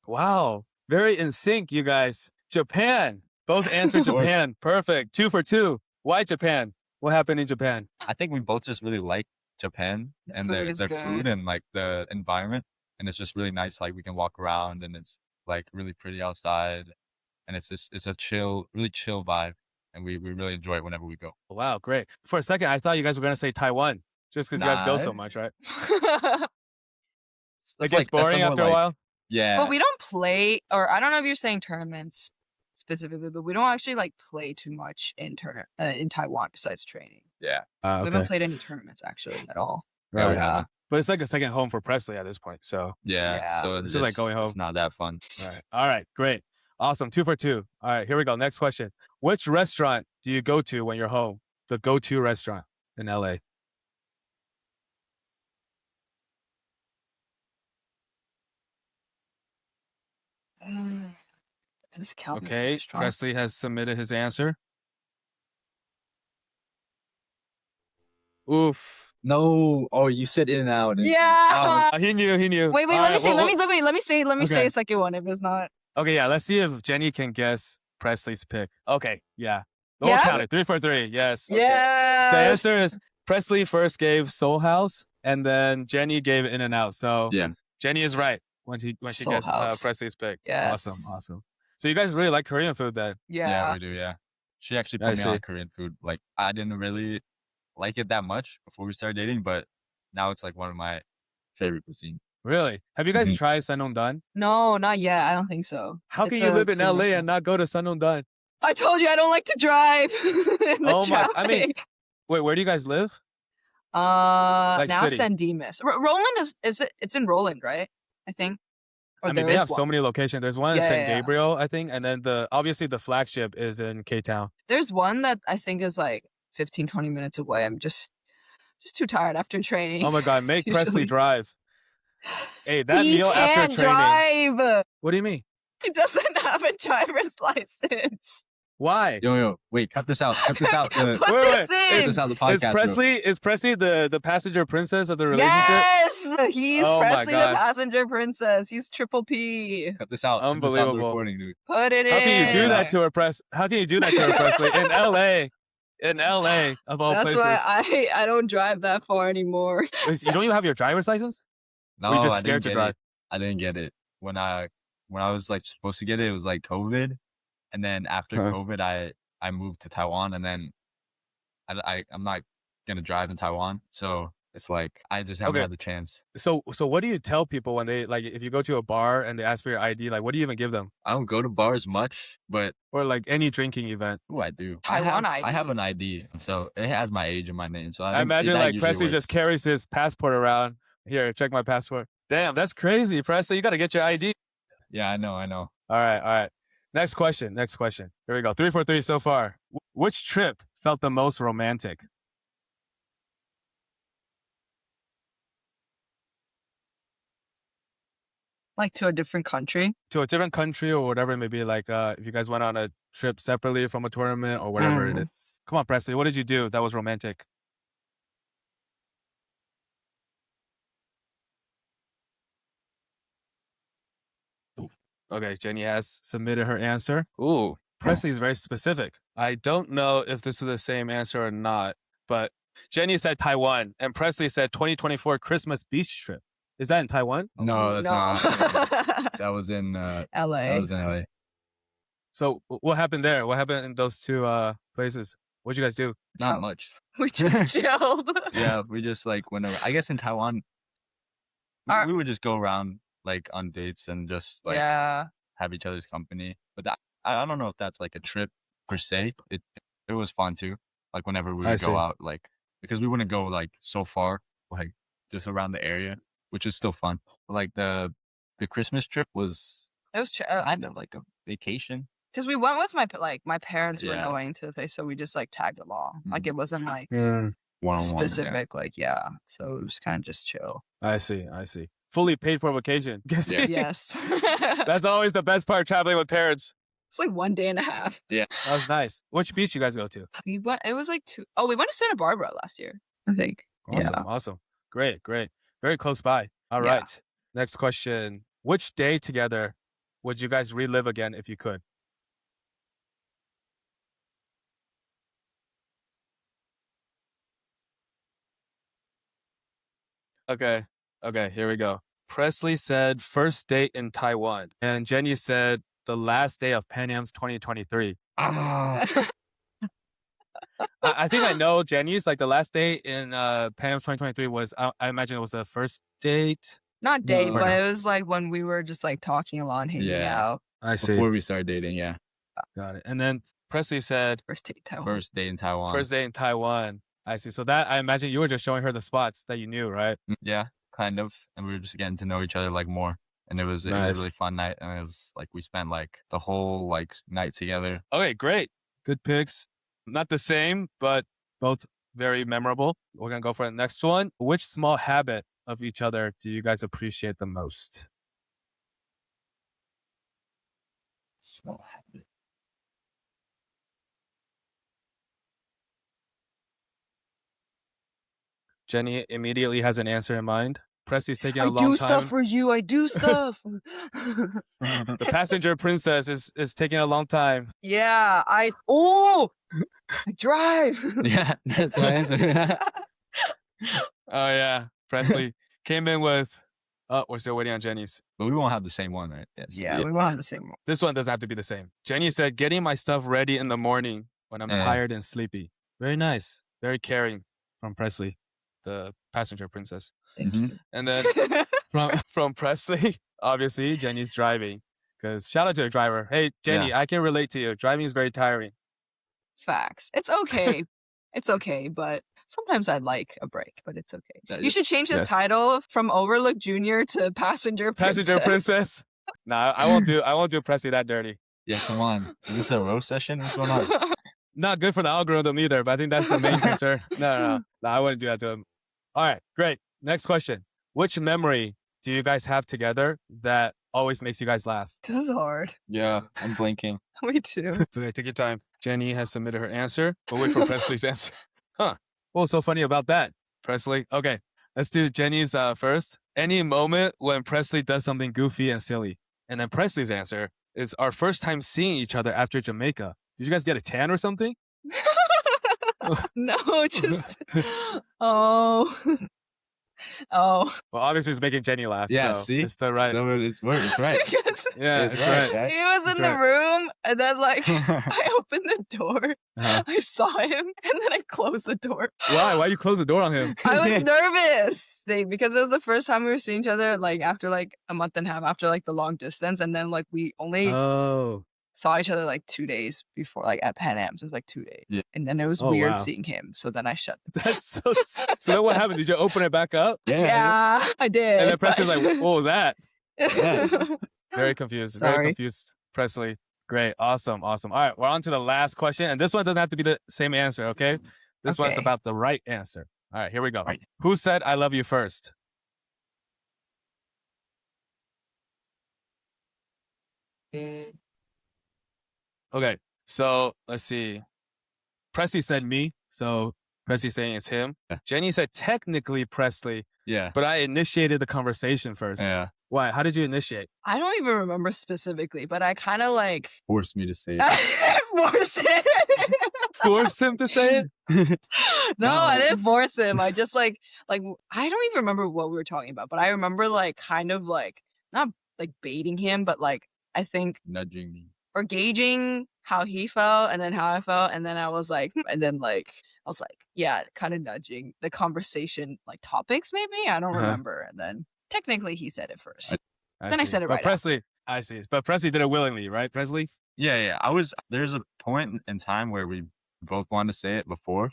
Wow. Very in sync, you guys. Japan. Both answered Japan. Perfect. 2 for 2. Why Japan? What happened in Japan? I think we both just really like Japan and their food and like the environment. And it's just really nice. Like we can walk around and it's like really pretty outside. And it's a really chill vibe. And we really enjoy it whenever we go. Wow, great. For a second, I thought you guys were going to say Taiwan. Just because you guys go so much, right? It gets boring after a while? Yeah. But we don't play, or I don't know if you're saying tournaments specifically, but we don't actually like play too much in Taiwan besides training. Yeah. We haven't played any tournaments actually at all. Right. But it's like a second home for Presley at this point. So yeah. So it's just like going home. It's not that fun. All right. Great. Awesome. 2 for 2. All right. Here we go. Next question. Which restaurant do you go to when you're home? The go-to restaurant in LA. Okay. Presley has submitted his answer. Oof. No. Oh, you said In-N-Out. Yeah. He knew. Wait, let me see. Let me say a second one if it's not. Okay, yeah. Let's see if Jennie can guess Presley's pick. Okay, yeah. We'll count it. 3 for 3. Yes. Okay. Yeah. The answer is Presley first gave Soul House, and then Jennie gave In-N-Out. So Jennie is right when she gets Presley's pick. Yes. Awesome. So you guys really like Korean food then? Yeah, we do. Yeah. She actually put me on Korean food. Like I didn't really like it that much before we started dating, but now it's like one of my favorite cuisine. Really? Have you guys tried Sanongdan? No, not yet. I don't think so. How can you live in LA and not go to Sanongdan? I told you I don't like to drive. My! I mean, wait, where do you guys live? Now city. San Dimas. Roland it's in Roland, right? I think. Or they have so many locations. There's one in San Gabriel, I think, and then obviously the flagship is in K-Town. There's one that I think is like 15, 20 minutes away. I'm just too tired after training. Oh my God, make Presley drive. Hey, that meal after training. Drive. What do you mean? He doesn't have a driver's license. Why? Yo, wait, cut this out. Wait. Cut this out the podcast. Is Presley the passenger princess of the relationship? Yes! He's Presley the passenger princess. He's triple P. Cut this out. Unbelievable. Cut this out the recording, dude. Put it in. How can you do that to her, Presley? In LA, of all places. That's why I don't drive that far anymore. Wait, you don't even have your driver's license? No, or you're just scared to drive? I didn't get it. When I was like supposed to get it, it was like COVID. And then after COVID, I moved to Taiwan, and then I'm not gonna drive in Taiwan, so it's like I just haven't had the chance. So what do you tell people when they like if you go to a bar and they ask for your ID? Like, what do you even give them? I don't go to bars much, but or like any drinking event. Oh, I do. Taiwan ID. I have an ID, so it has my age and my name. So I imagine like Presley just carries his passport around. Here, check my passport. Damn, that's crazy, Presley. You got to get your ID. Yeah, I know. All right. Next question. Here we go. 3 for 3 so far. Which trip felt the most romantic? Like to a different country? To a different country or whatever it may be. Like if you guys went on a trip separately from a tournament or whatever it is. Come on, Presley. What did you do that was romantic? Okay, Jennie has submitted her answer. Ooh, Presley's very specific. I don't know if this is the same answer or not, but Jennie said Taiwan and Presley said 2024 Christmas beach trip. Is that in Taiwan? No, that's not. That was in LA. That was in LA. So what happened there? What happened in those two places? What'd you guys do? Not much. We just chilled. Yeah, we just like went over. I guess in Taiwan, we would just go around like on dates and just like have each other's company. But I don't know if that's like a trip per se. It was fun too. Like whenever we would go out, like because we wouldn't go like so far, like just around the area, which is still fun. Like the Christmas trip was kind of like a vacation. Because we went with my parents were going to the place, so we just like tagged along. Like it wasn't like specific, so it was kind of just chill. I see. Fully paid for vacation. Yes. That's always the best part, traveling with parents. It's like 1.5 days. Yeah. That was nice. Which beach you guys go to? It was like 2. Oh, we went to Santa Barbara last year, I think. Awesome. Great. Very close by. All right. Next question. Which day together would you guys relive again if you could? Okay, here we go. Presley said first date in Taiwan, and Jennie said the last day of Pan Am's 2023. I think I know Jennie's, like the last day in Pan Am's 2023 was, I imagine it was the first date. Not date, but it was like when we were just like talking a lot and hanging out. I see. Before we started dating, yeah. Got it. And then Presley said first date in Taiwan. First day in Taiwan. I see. So that, I imagine you were just showing her the spots that you knew, right? Yeah. kind of, and we were just getting to know each other like more. And it was a really fun night, and it was like we spent like the whole like night together. Okay, great. Good picks. Not the same, but both very memorable. We're gonna go for the next one. Which small habit of each other do you guys appreciate the most? Small habit. Jennie immediately has an answer in mind. Presley's taking a long time. I do stuff for you. I do stuff. The passenger princess is taking a long time. Yeah, I drive. Yeah, that's my answer. Oh yeah, Presley came in with. Oh, we're still waiting on Jennie's. But we won't have the same one, right? Yes. Yeah, we won't have the same one. This one doesn't have to be the same. Jennie said, getting my stuff ready in the morning when I'm tired and sleepy. Very nice. Very caring from Presley, the passenger princess. Mm-hmm. And then from Presley, obviously, Jennie's driving. Because shout out to the driver. Hey, Jennie, I can relate to you. Driving is very tiring. Facts. It's okay. It's okay, but sometimes I'd like a break, but it's okay. You should change his title from Overlook Junior to Passenger Princess. Passenger Princess. Nah, I won't do Presley that dirty. Yeah, come on. Is this a roast session? What's going on? Not good for the algorithm either, but I think that's the main concern. No, I wouldn't do that to him. All right, great. Next question. Which memory do you guys have together that always makes you guys laugh? This is hard. Yeah, I'm blinking. Me too. It's okay, take your time. Jennie has submitted her answer. We'll wait for Presley's answer. Huh. What was so funny about that, Presley? Okay, let's do Jennie's first. Any moment when Presley does something goofy and silly. And then Presley's answer is our first time seeing each other after Jamaica. Did you guys get a tan or something? No, just... Oh. Well, obviously it's making Jennie laugh. Yeah, so see? It's the right. So it's right. Yeah, it's right. Okay? He was in the room, and then like I opened the door, I saw him, and then I closed the door. Why? Why you close the door on him? I was nervous because it was the first time we were seeing each other, like after like a month and a half after like the long distance, and then like we only saw each other like 2 days before, like at Pan Am's. It was like 2 days, and then it was weird seeing him. So then I shut. That's so. So then what happened? Did you open it back up? Yeah, I did. And then Presley's like, "What was that?" Yeah. Very confused. Sorry. Very confused, Presley. Great. Awesome. All right, we're on to the last question. And this one doesn't have to be the same answer, okay? This one's about the right answer. All right, here we go. Right. Who said I love you first? Okay, so let's see. Presley said me, so Presley's saying it's him. Yeah. Jennie said technically Presley. Yeah. But I initiated the conversation first. Yeah. Why? How did you initiate? I don't even remember specifically, but I kind of like... Forced me to say it. Force it? Forced him to say it? No, I didn't force him. I just like, I don't even remember what we were talking about, but I remember like kind of like, not like baiting him, but like, I think... Nudging me. Or gauging how he felt and then how I felt. And then I was like, yeah, kind of nudging the conversation, like topics maybe. I don't remember. And then technically he said it first. I said it right. But Presley, I see. But Presley did it willingly, right, Presley? Yeah. There's a point in time where we both wanted to say it before,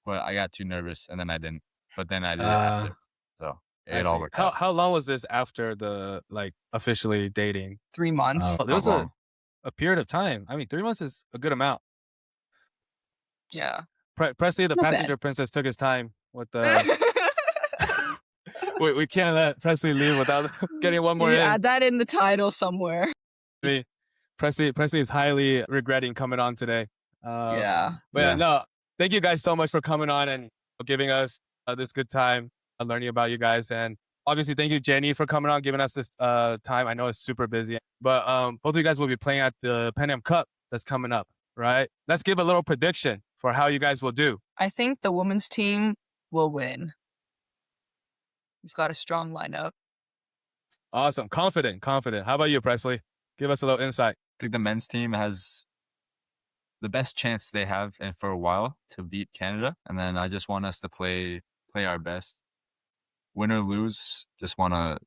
but I got too nervous and then I didn't. But then I did it after. So it all worked out. How long was this after the like officially dating? 3 months. There was a period of time. I mean, 3 months is a good amount. Yeah. Presley, the passenger princess, took his time with the... we can't let Presley leave without getting one more in. Add that in the title somewhere. Presley is highly regretting coming on today. But no, thank you guys so much for coming on and giving us this good time learning about you guys. And obviously, thank you, Jennie, for coming on, giving us this time. I know it's super busy. But both of you guys will be playing at the Pan Am Cup that's coming up, right? Let's give a little prediction for how you guys will do. I think the women's team will win. We've got a strong lineup. Awesome. Confident. How about you, Presley? Give us a little insight. I think the men's team has the best chance they have for a while to beat Canada. And then I just want us to play our best. Win or lose, just want to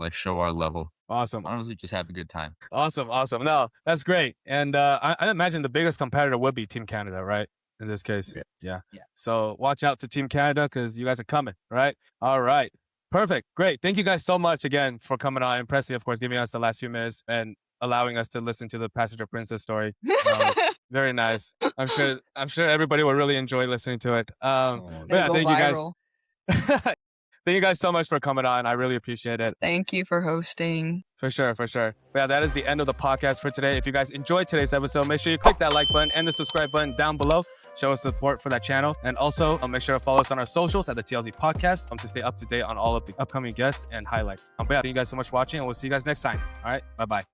like show our level. Awesome. Honestly, just have a good time. Awesome. No, that's great. And I imagine the biggest competitor would be Team Canada, right? In this case. Yeah. So watch out to Team Canada because you guys are coming, right? All right. Perfect. Great. Thank you guys so much again for coming on. And Presley, of course, giving us the last few minutes and allowing us to listen to the Passenger Princess story. Very nice. I'm sure everybody will really enjoy listening to it. But yeah, thank you guys. Thank you guys so much for coming on. I really appreciate it. Thank you for hosting. For sure. But yeah, that is the end of the podcast for today. If you guys enjoyed today's episode, make sure you click that like button and the subscribe button down below. Show us support for that channel. And also make sure to follow us on our socials at the TLZ Podcast to stay up to date on all of the upcoming guests and highlights. But yeah, thank you guys so much for watching, and we'll see you guys next time. All right. Bye-bye.